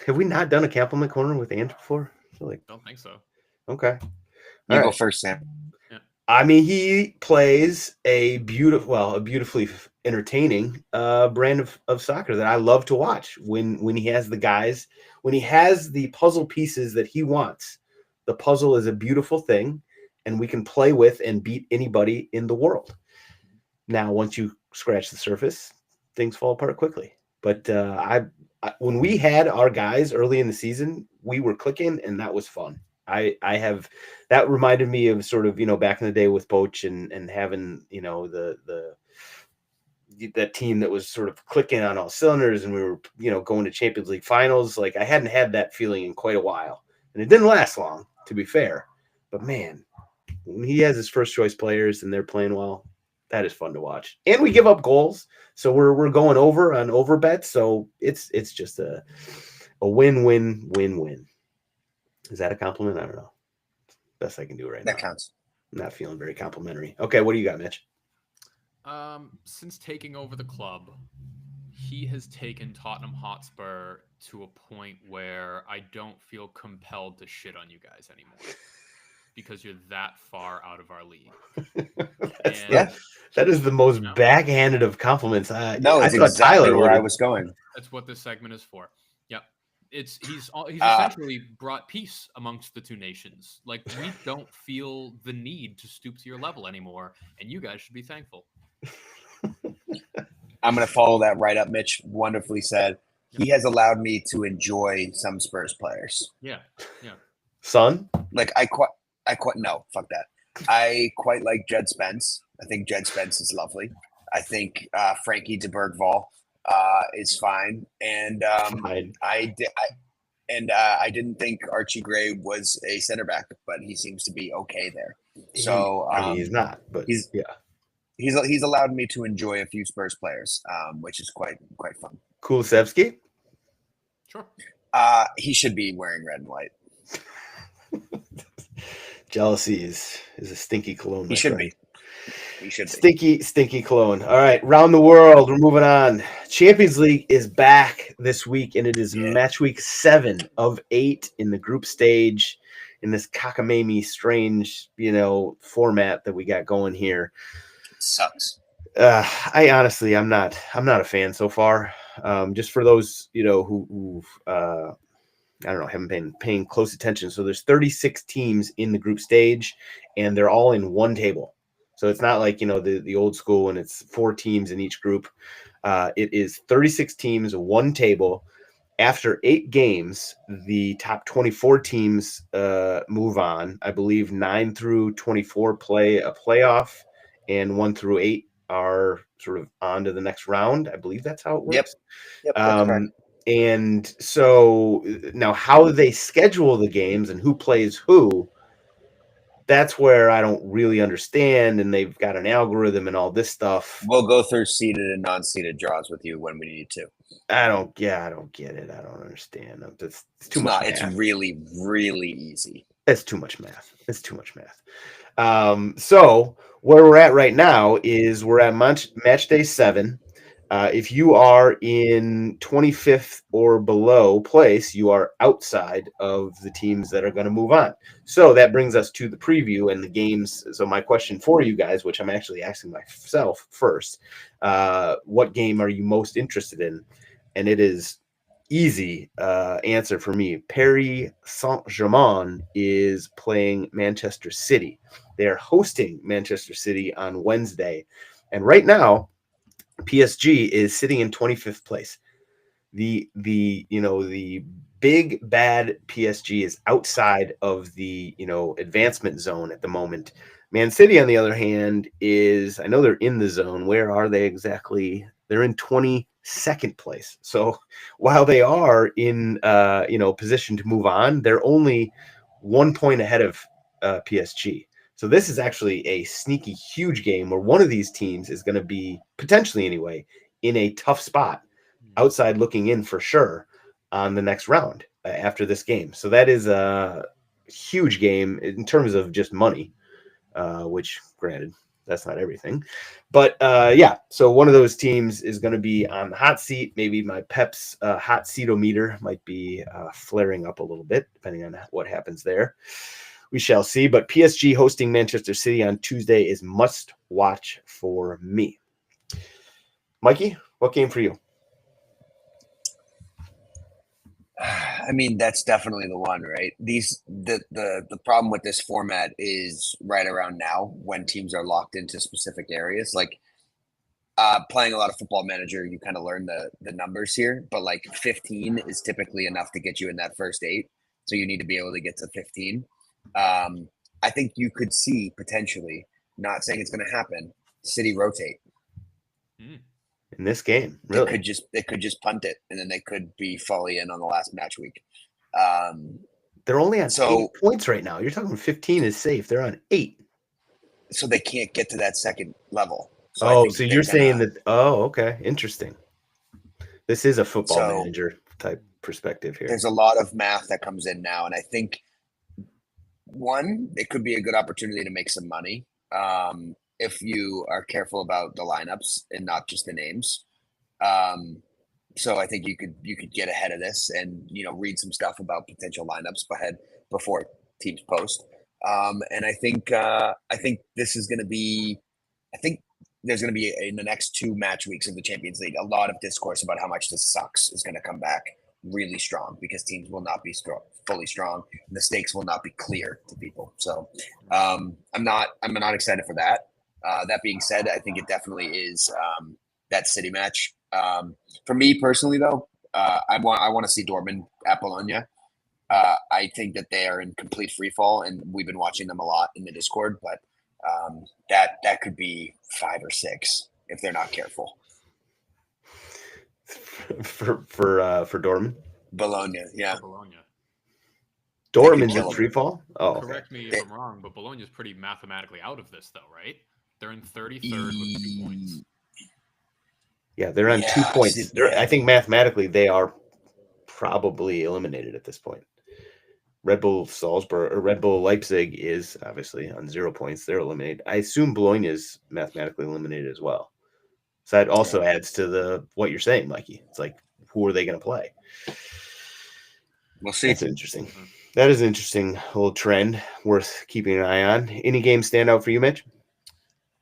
Have we not done a Compliment Corner with Ange before? I feel like don't think so. Okay. You go first, Sam. Yeah. I mean, he plays a beautifully entertaining brand of soccer that I love to watch. When he has the guys, when he has the puzzle pieces that he wants, the puzzle is a beautiful thing, and we can play with and beat anybody in the world. Now, once you scratch the surface, things fall apart quickly. But when we had our guys early in the season, we were clicking, and that was fun. That reminded me of sort of, back in the day with Poach and having, that team that was sort of clicking on all cylinders, and we were, going to Champions League finals. Like, I hadn't had that feeling in quite a while, and it didn't last long, to be fair. But man, when he has his first choice players and they're playing well, that is fun to watch. And we give up goals, so we're going over on over bets. So it's just a win-win-win-win. Is that a compliment? I don't know. Best I can do right now. That counts. I'm not feeling very complimentary. Okay, what do you got, Mitch? Since taking over the club, he has taken Tottenham Hotspur to a point where I don't feel compelled to shit on you guys anymore because you're that far out of our league. That is the most backhanded of compliments. No, it's exactly where I was going. That's what this segment is for. Yep. He's essentially brought peace amongst the two nations. Like, we don't feel the need to stoop to your level anymore, and you guys should be thankful. I'm going to follow that right up, Mitch. Wonderfully said. He has allowed me to enjoy some Spurs players. Yeah. Son? Like, no, fuck that. I quite like Jed Spence. I think Jed Spence is lovely. I think Frankie de Bergval is fine, and I didn't think Archie Gray was a center back, but he seems to be okay there. So he's not, but he's allowed me to enjoy a few Spurs players, which is quite fun. Kulusevski? Sure. He should be wearing red and white. Jealousy is a stinky cologne. He should be. He should be. Stinky cologne. All right, round the world. We're moving on. Champions League is back this week, and it is match week 7 of 8 in the group stage in this cockamamie, strange, format that we got going here. It sucks. I honestly, I'm not a fan so far. Just for those, who I don't know, haven't been paying close attention. So there's 36 teams in the group stage, and they're all in one table. So it's not like, the old school when it's 4 teams in each group. It is 36 teams, one table. After 8 games, the top 24 teams move on. I believe 9 through 24 play a playoff, and 1 through 8 are sort of on to the next round. I believe that's how it works. Yep, that's correct. And so now how they schedule the games and who plays who, that's where I don't really understand. And they've got an algorithm and all this stuff. We'll go through seeded and non-seeded draws with you when we need to. I don't get it. I don't understand. It's too much. It's really, really easy. It's too much math. It's too much math. So where we're at right now is we're at match day 7. If you are in 25th or below place, you are outside of the teams that are going to move on. So that brings us to the preview and the games. So my question for you guys, which I'm actually asking myself first, what game are you most interested in? And it is easy answer for me. Paris Saint-Germain is playing Manchester City. They are hosting Manchester City on Wednesday. And right now, PSG is sitting in 25th place. The big bad PSG is outside of the advancement zone at the moment. Man City, on the other hand, I know they're in the zone. Where are they exactly? They're in 22nd place. So while they are in position to move on, they're only 1 point ahead of PSG. So this is actually a sneaky huge game where one of these teams is going to be, potentially anyway, in a tough spot, outside looking in for sure on the next round after this game. So that is a huge game in terms of just money, which granted, that's not everything. But yeah, so one of those teams is going to be on the hot seat. Maybe my Pep's hot seat-o-meter might be flaring up a little bit, depending on what happens there. We shall see. But PSG hosting Manchester City on Tuesday is must watch for me. Mikey, what game for you? I mean, that's definitely the one, right? The problem with this format is right around now when teams are locked into specific areas. Like playing a lot of Football Manager, you kind of learn the numbers here, but like 15 is typically enough to get you in that first 8. So you need to be able to get to 15. I think you could see potentially, not saying it's going to happen, City rotate in this game. Really, they could just punt it, and then they could be fully in on the last match week. They're only on 8 points right now. You're talking 15 is safe. They're on 8, so they can't get to that second level. So so you're saying that? Oh, okay, interesting. This is a Football Manager type perspective here. There's a lot of math that comes in now, and I think one, it could be a good opportunity to make some money if you are careful about the lineups and not just the names. So I think you could get ahead of this and read some stuff about potential lineups before teams post. And I think this is going to be. I think there's going to be in the next 2 match weeks of the Champions League a lot of discourse about how much this sucks is going to come back really strong because teams will not be fully strong and the stakes will not be clear to people. So I'm not excited for that. That being said, I think it definitely is that City match. For me personally, though, I want to see Dortmund at Bologna. I think that they are in complete free fall, and we've been watching them a lot in the Discord. But that could be 5 or 6 if they're not careful. For Dortmund, Bologna, yeah. Bologna. Dortmund's in free fall. Oh, correct me if I'm wrong, but Bologna is pretty mathematically out of this, though, right? They're in 33rd with 2 points. Yeah, they're on 2 points. I think mathematically they are probably eliminated at this point. Red Bull Salzburg or Red Bull Leipzig is obviously on 0 points. They're eliminated. I assume Bologna is mathematically eliminated as well. So that also adds to what you're saying, Mikey. It's like, who are they going to play? We'll see. That's interesting. That is an interesting little trend worth keeping an eye on. Any games stand out for you, Mitch?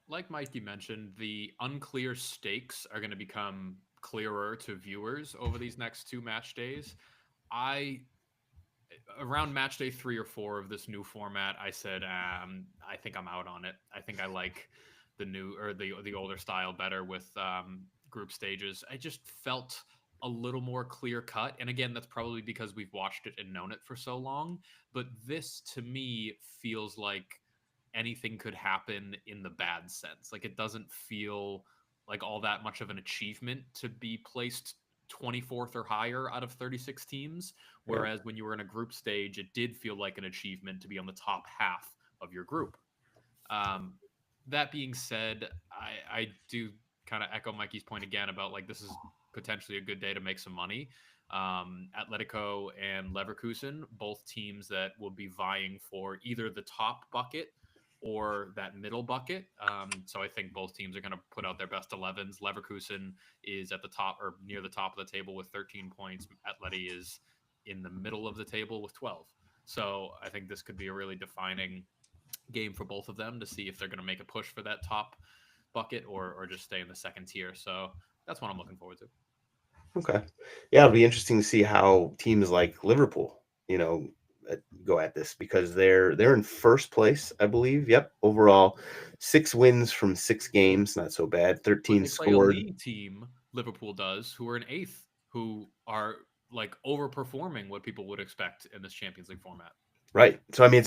Like Mikey mentioned, the unclear stakes are going to become clearer to viewers over these next 2 match days. Around match day 3 or 4 of this new format, I said, I think I'm out on it. I think I like the new or the older style better with group stages. I just felt a little more clear cut. And again, that's probably because we've watched it and known it for so long. But this to me feels like anything could happen in the bad sense. Like it doesn't feel like all that much of an achievement to be placed 24th or higher out of 36 teams. Whereas when you were in a group stage, it did feel like an achievement to be on the top half of your group. That being said, I do kind of echo Mikey's point again about like this is potentially a good day to make some money. Atletico and Leverkusen, both teams that will be vying for either the top bucket or that middle bucket. So I think both teams are going to put out their best 11s. Leverkusen is at the top or near the top of the table with 13 points. Atleti is in the middle of the table with 12. So I think this could be a really defining game for both of them to see if they're going to make a push for that top bucket or just stay in the second tier. So that's what I'm looking forward to. Okay. Yeah, it'll be interesting to see how teams like Liverpool, go at this because they're in first place, I believe. Yep, overall 6 wins from 6 games, not so bad. 13 They play scored. a league team, Liverpool does, who are in 8th, who are like overperforming what people would expect in this Champions League format. Right. So I mean,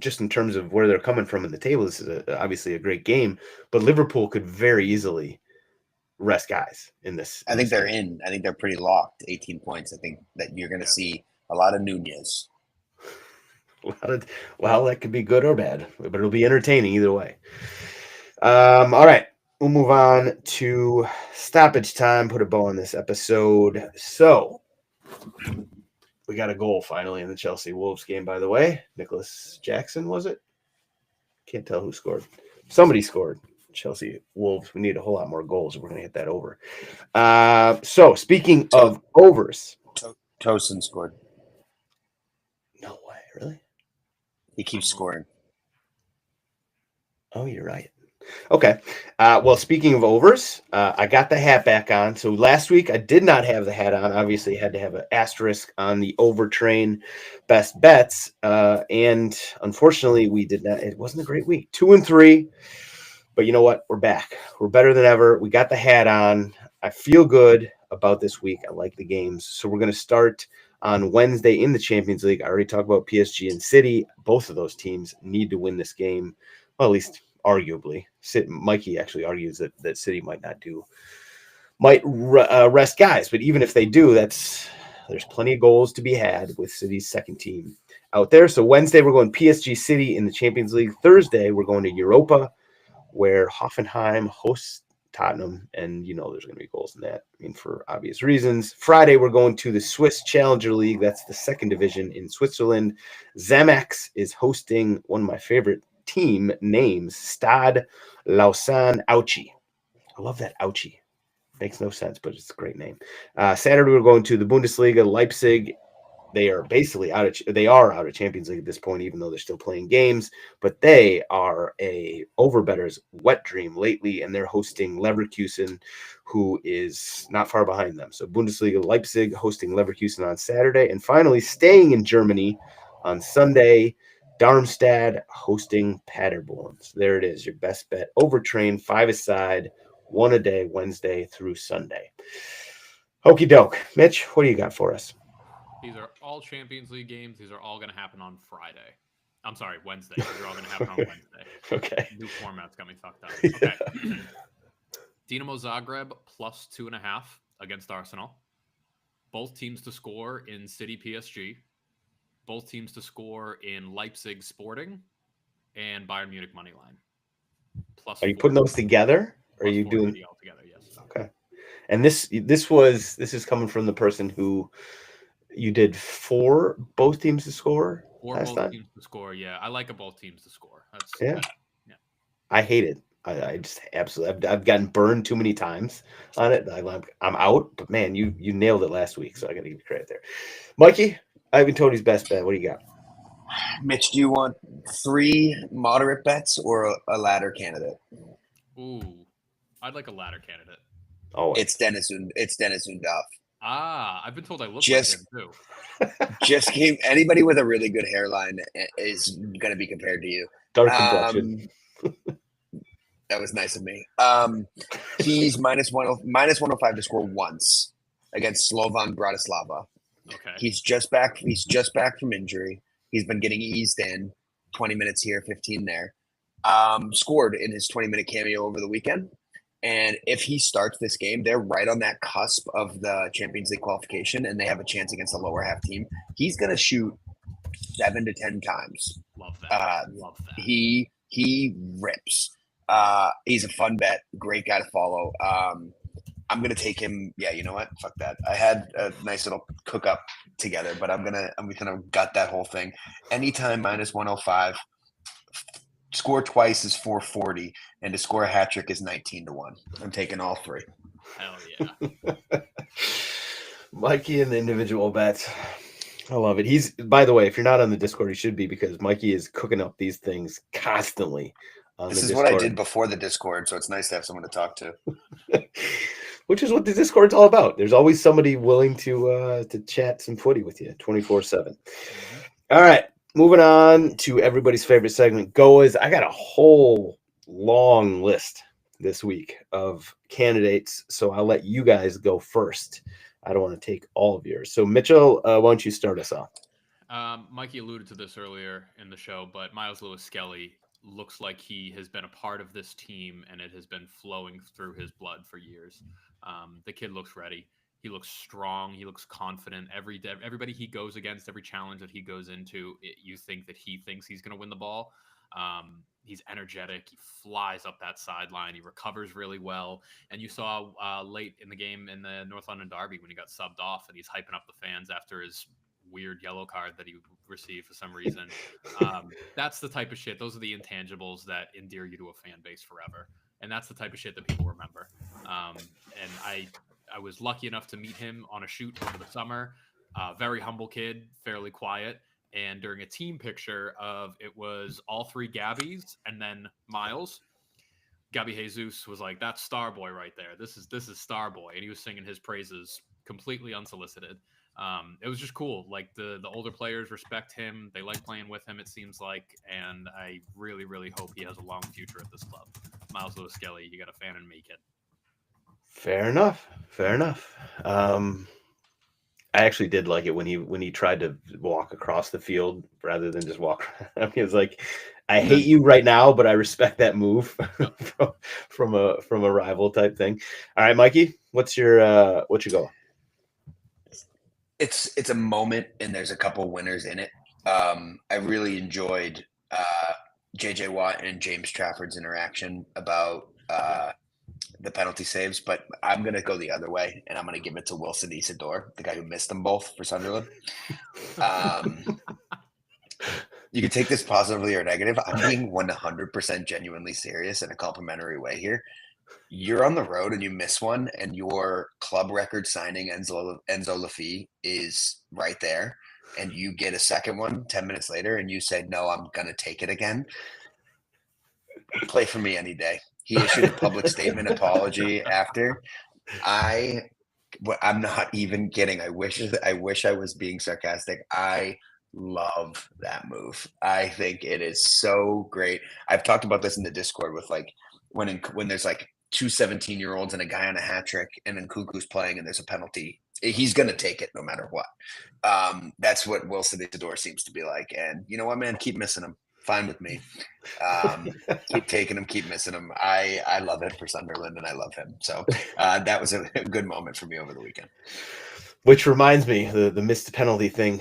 just in terms of where they're coming from in the table, this is obviously a great game. But Liverpool could very easily rest guys in this. I think they're in. I think they're pretty locked. 18 points. I think that you're going to see a lot of Nunez. Well, that could be good or bad, but it'll be entertaining either way. All right, we'll move on to stoppage time. Put a bow on this episode. So we got a goal finally in the Chelsea Wolves game. By the way, Nicholas Jackson, was it? Can't tell who scored. Somebody scored. Chelsea Wolves. We need a whole lot more goals. We're going to hit that over. So speaking of overs, Tosin scored. No way, really? He keeps scoring. Oh, you're right. Okay. Well, speaking of overs, I got the hat back on. So last week I did not have the hat on. Obviously, had to have an asterisk on the overtrain best bets. And unfortunately, we did not. It wasn't a great week. 2-3. But you know what? We're back. We're better than ever. We got the hat on. I feel good about this week. I like the games. So we're going to start on Wednesday in the Champions League. I already talked about PSG and City. Both of those teams need to win this game. Well, at least arguably. Mikey actually argues that City might rest guys. But even if they do, there's plenty of goals to be had with City's second team out there. So Wednesday, we're going PSG City in the Champions League. Thursday, we're going to Europa, where Hoffenheim hosts Tottenham, and there's going to be goals in that. I mean, for obvious reasons. Friday, we're going to the Swiss Challenger League. That's the second division in Switzerland. Xamax is hosting one of my favorite team names, Stade Lausanne Auchi. I love that Auchi. Makes no sense, but it's a great name. Saturday, we're going to the Bundesliga, Leipzig. They are basically out of Champions League at this point, even though they're still playing games. But they are a overbetter's wet dream lately, and they're hosting Leverkusen, who is not far behind them. So Bundesliga, Leipzig hosting Leverkusen on Saturday, and finally staying in Germany on Sunday, Darmstadt hosting Paderborn. So there it is, your best bet. Overtrain, 5-a-side, 1 a day, Wednesday through Sunday. Okie doke. Mitch, what do you got for us? These are all Champions League games. These are all going to happen on Friday. I'm sorry, Wednesday. These are all going to happen on Wednesday. Okay. New format's got me fucked up. Okay. Dinamo Zagreb plus 2.5 against Arsenal. Both teams to score in City PSG. Both teams to score in Leipzig Sporting and Bayern Munich money line. Plus. Are you putting those together? Or are you doing all together? Yes. Okay. And this is coming from the person who you did for both teams to score. Teams to score. Yeah, I like both teams to score. Yeah. I hate it. I just absolutely. I've gotten burned too many times on it. I'm out. But man, you nailed it last week, so I got to give you credit there. Mikey, Ivan Toney's best bet. What do you got? Mitch, do you want 3 moderate bets or a ladder candidate? Ooh, I'd like a ladder candidate. Oh, it's Dennis Undaff. I've been told I look like him too. Anybody with a really good hairline is going to be compared to you. Dark complexion. That was nice of me. He's minus 105 to score once against Slovan Bratislava. Okay. He's just back from injury. He's been getting eased in, 20 minutes here, 15 there. Scored in his 20-minute cameo over the weekend. And if he starts this game, they're right on that cusp of the Champions League qualification, and they have a chance against a lower half team. He's going to shoot 7 to 10 times. Love that. He rips. He's a fun bet. Great guy to follow. I'm gonna take him. Yeah, you know what? Fuck that. I had a nice little cook up together, but I'm gonna gut that whole thing. Anytime minus 105. Score twice is 440, and to score a hat trick is 19-1. I'm taking all three. Hell yeah. Mikey and the individual bets. I love it. He's, by the way, if you're not on the Discord, you should be, because Mikey is cooking up these things constantly. This is what I did before the Discord, so it's nice to have someone to talk to. Which is what the Discord's all about. There's always somebody willing to chat some footy with you 24/7. All right, moving on to everybody's favorite segment, GOAWs. I got a whole long list this week of candidates, so I'll let you guys go first. I don't want to take all of yours. So, Mitchell, why don't you start us off? Mikey alluded to this earlier in the show, but Miles Lewis-Skelly looks like he has been a part of this team, and it has been flowing through his blood for years. The kid looks ready. He looks strong. He looks confident. Everybody he goes against, every challenge that he goes into, you think that he thinks he's going to win the ball. He's energetic. He flies up that sideline. He recovers really well. And you saw late in the game in the North London Derby when he got subbed off, and he's hyping up the fans after his weird yellow card that he received for some reason. That's the type of shit. Those are the intangibles that endear you to a fan base forever. And that's the type of shit that people remember. And I was lucky enough to meet him on a shoot over the summer. Very humble kid, fairly quiet. And during a team picture it was all three Gabbies and then Miles, Gabby Jesus was like, "That's Starboy right there. This is Starboy," and he was singing his praises completely unsolicited. It was just cool. Like the older players respect him. They like playing with him, it seems like, and I really, really hope he has a long future at this club. Miles Lewis-Skelly, you got a fan in me, kid. Fair enough. I actually did like it when he tried to walk across the field rather than just walk around. He was like, "I hate you right now, but I respect that move." from a rival type thing. All right, Mikey, what's your goal? It's a moment, and there's a couple winners in it. I really enjoyed JJ Watt and James Trafford's interaction about the penalty saves, but I'm going to go the other way, and I'm going to give it to Wilson Isidore, the guy who missed them both for Sunderland. You can take this positively or negative. I'm being 100% genuinely serious in a complimentary way here. You're on the road and you miss one, and your club record signing Enzo Lafie is right there, and you get a second one 10 minutes later, and you say, "No, I'm going to take it again." Play for me any day. He issued a public statement apology after. I'm not even kidding. I wish I was being sarcastic. I love that move. I think it is so great. I've talked about this in the Discord with like when there's like two 17-year-olds and a guy on a hat trick, and then Cuckoo's playing and there's a penalty. He's going to take it no matter what. That's what Wilson Isidore seems to be like. And you know what, man? Keep missing him. Fine with me. Keep taking him, keep missing him. I love it for Sunderland, and I love him. So that was a good moment for me over the weekend. Which reminds me, the missed penalty thing.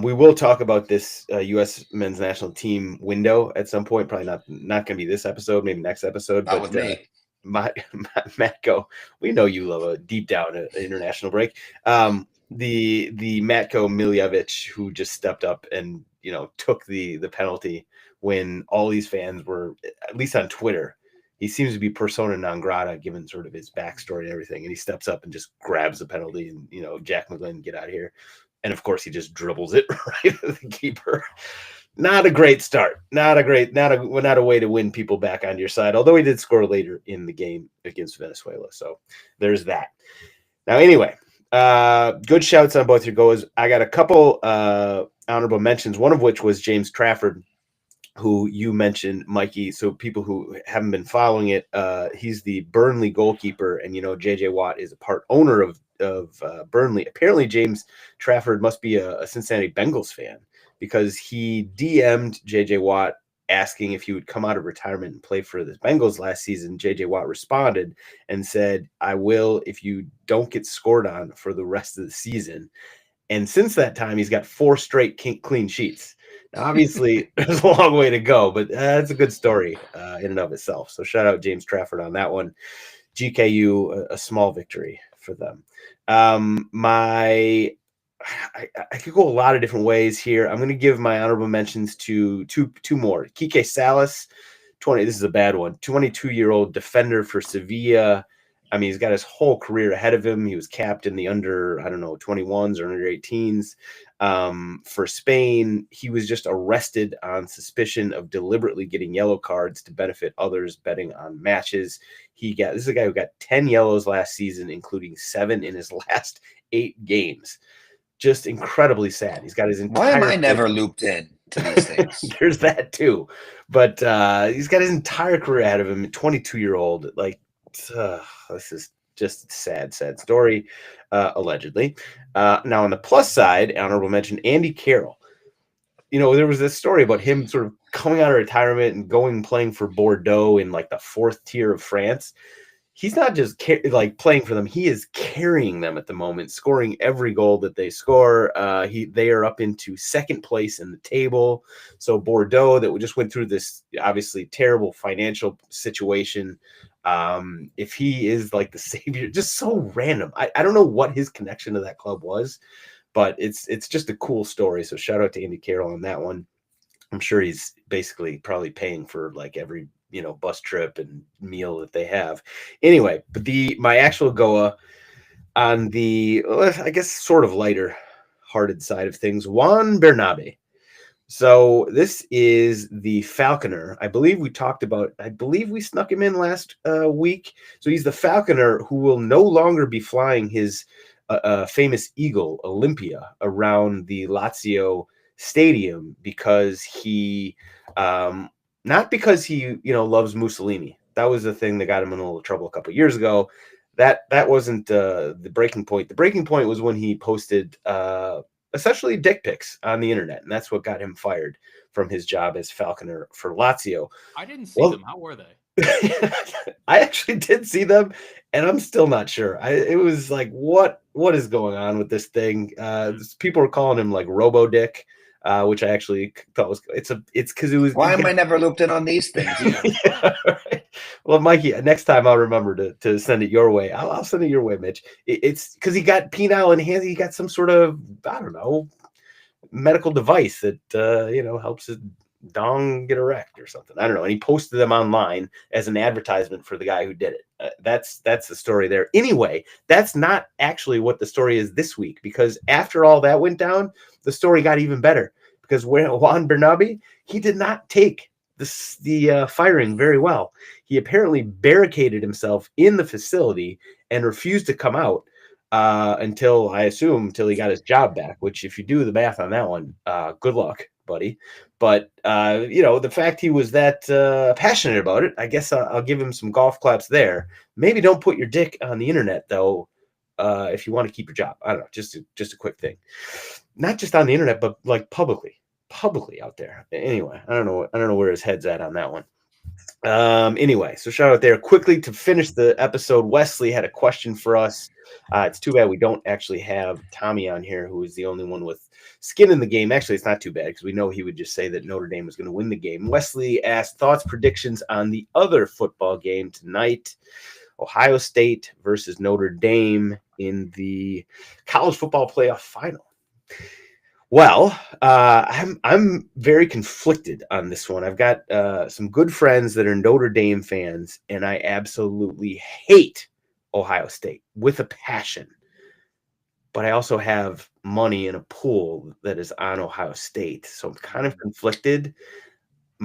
We will talk about this U.S. men's national team window at some point. Probably not going to be this episode, maybe next episode. Not with me. Matko, we know you love a deep down international break. The Matko Miljevic, who just stepped up and took the penalty when all these fans were, at least on Twitter, he seems to be persona non grata given sort of his backstory and everything. And he steps up and just grabs the penalty and, Jack McGlynn, get out of here. And of course he just dribbles it right at the keeper. Not a great start. Not a way to win people back onto your side. Although he did score later in the game against Venezuela. So there's that. Now, anyway, good shouts on both your goals. I got a couple honorable mentions, one of which was James Trafford, who you mentioned, Mikey. So people who haven't been following it, he's the Burnley goalkeeper, and JJ Watt is a part owner of Burnley. Apparently, James Trafford must be a Cincinnati Bengals fan, because he DM'd JJ Watt asking if he would come out of retirement and play for the Bengals last season. JJ Watt responded and said, "I will if you don't get scored on for the rest of the season." And since that time, he's got 4 straight clean sheets. Now, obviously, there's a long way to go, but that's a good story in and of itself. So shout out James Trafford on that one. GKU, a small victory for them. I could go a lot of different ways here. I'm going to give my honorable mentions to two more. Kike Salas, 20. This is a bad one. 22-year-old defender for Sevilla. I mean, he's got his whole career ahead of him. He was capped in the under, 21s or under 18s for Spain. He was just arrested on suspicion of deliberately getting yellow cards to benefit others betting on matches. This is a guy who got 10 yellows last season, including 7 in his last 8 games. Just incredibly sad. He's got his entire. Why am I never looped in to these things? There's that too, but he's got his entire career ahead of him. 22-year-old, like this is just a sad story. Allegedly. Now on the plus side, honorable mention Andy Carroll. There was this story about him sort of coming out of retirement and playing for Bordeaux in like the 4th tier of France. He's not just playing for them; he is carrying them at the moment, scoring every goal that they score. They are up into 2nd place in the table. So Bordeaux, that we just went through this obviously terrible financial situation. If he is like the savior, just so random. I don't know what his connection to that club was, but it's just a cool story. So shout out to Andy Carroll on that one. I'm sure he's basically probably paying for like every bus trip and meal that they have. Anyway, but my actual Goa on the, I guess, sort of lighter hearted side of things, Juan Bernabe. So this is the Falconer. I believe we snuck him in last week. So he's the Falconer who will no longer be flying his famous Eagle Olympia around the Lazio stadium because he not because he loves Mussolini. That was the thing that got him in a little trouble a couple of years ago. That wasn't the breaking point. The breaking point was when he posted essentially dick pics on the internet, and that's what got him fired from his job as Falconer for Lazio. I didn't see them. How were they? I actually did see them, and I'm still not sure. It was like, what is going on with this thing? People were calling him like Robo Dick, which I actually thought was it's because it was. Why am I never looped in on these things? Yeah, right. Well, Mikey, next time I'll remember to send it your way. I'll send it your way, Mitch. It's because he got penile in hand. He got some sort of, I don't know, medical device that helps his dong get erect or something. I don't know. And he posted them online as an advertisement for the guy who did it. That's the story there. Anyway, that's not actually what the story is this week, because after all that went down, the story got even better, because Juan Bernabe, he did not take the firing very well. He apparently barricaded himself in the facility and refused to come out until he got his job back, which if you do the math on that one, good luck, buddy. But the fact he was that passionate about it, I guess I'll give him some golf claps there. Maybe don't put your dick on the internet though, if you want to keep your job. I don't know, just a quick thing. Not just on the internet, but like publicly out there. Anyway, I don't know where his head's at on that one. Anyway, so shout out there. Quickly to finish the episode, Wesley had a question for us. It's too bad we don't actually have Tommy on here, who is the only one with skin in the game. Actually, it's not too bad because we know he would just say that Notre Dame was going to win the game. Wesley asked thoughts, predictions on the other football game tonight, Ohio State versus Notre Dame in the college football playoff final. Well, I'm very conflicted on this one. I've got some good friends that are Notre Dame fans, and I absolutely hate Ohio State with a passion. But I also have money in a pool that is on Ohio State, so I'm kind of conflicted.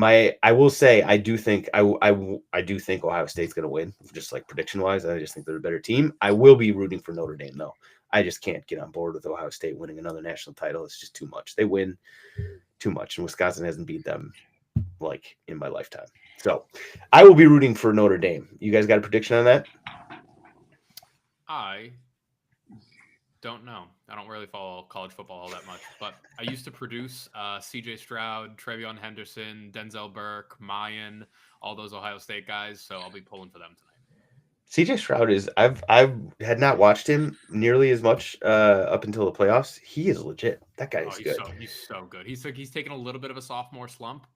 I will say I do think Ohio State's going to win, just like prediction wise. I just think they're a better team. I will be rooting for Notre Dame though. I just can't get on board with Ohio State winning another national title. It's just too much. They win too much, and Wisconsin hasn't beat them like in my lifetime. So I will be rooting for Notre Dame. You guys got a prediction on that? I don't know. I don't really follow college football all that much, but I used to produce C.J. Stroud, Travion Henderson, Denzel Burke, Mayan, all those Ohio State guys. So I'll be pulling for them tonight. C.J. Stroud is I've had not watched him nearly as much up until the playoffs. He is legit. That guy is good. He's so good. He's taken a little bit of a sophomore slump,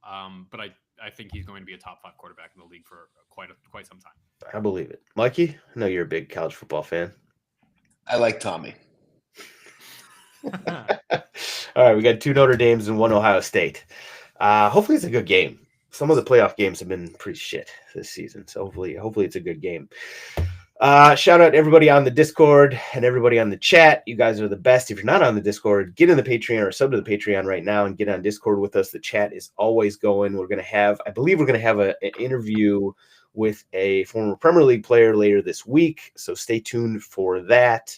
but I think he's going to be a top 5 quarterback in the league for quite some time. I believe it. Mikey, I know you're a big college football fan. I like Tommy. All right, we got 2 Notre Dames and 1 Ohio State. Hopefully it's a good game. Some of the playoff games have been pretty shit this season, so hopefully it's a good game. Shout out to everybody on the Discord and everybody on the chat. You guys are the best. If you're not on the Discord, get in the Patreon or sub to the Patreon right now and get on Discord with us. The chat is always going. I believe we're going to have an interview with a former Premier League player later this week, so stay tuned for that.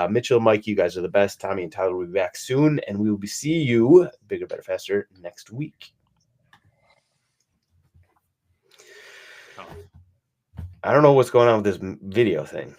Mitchell, Mike, you guys are the best. Tommy and Tyler will be back soon, and we will see you bigger, better, faster next week. I don't know what's going on with this video thing.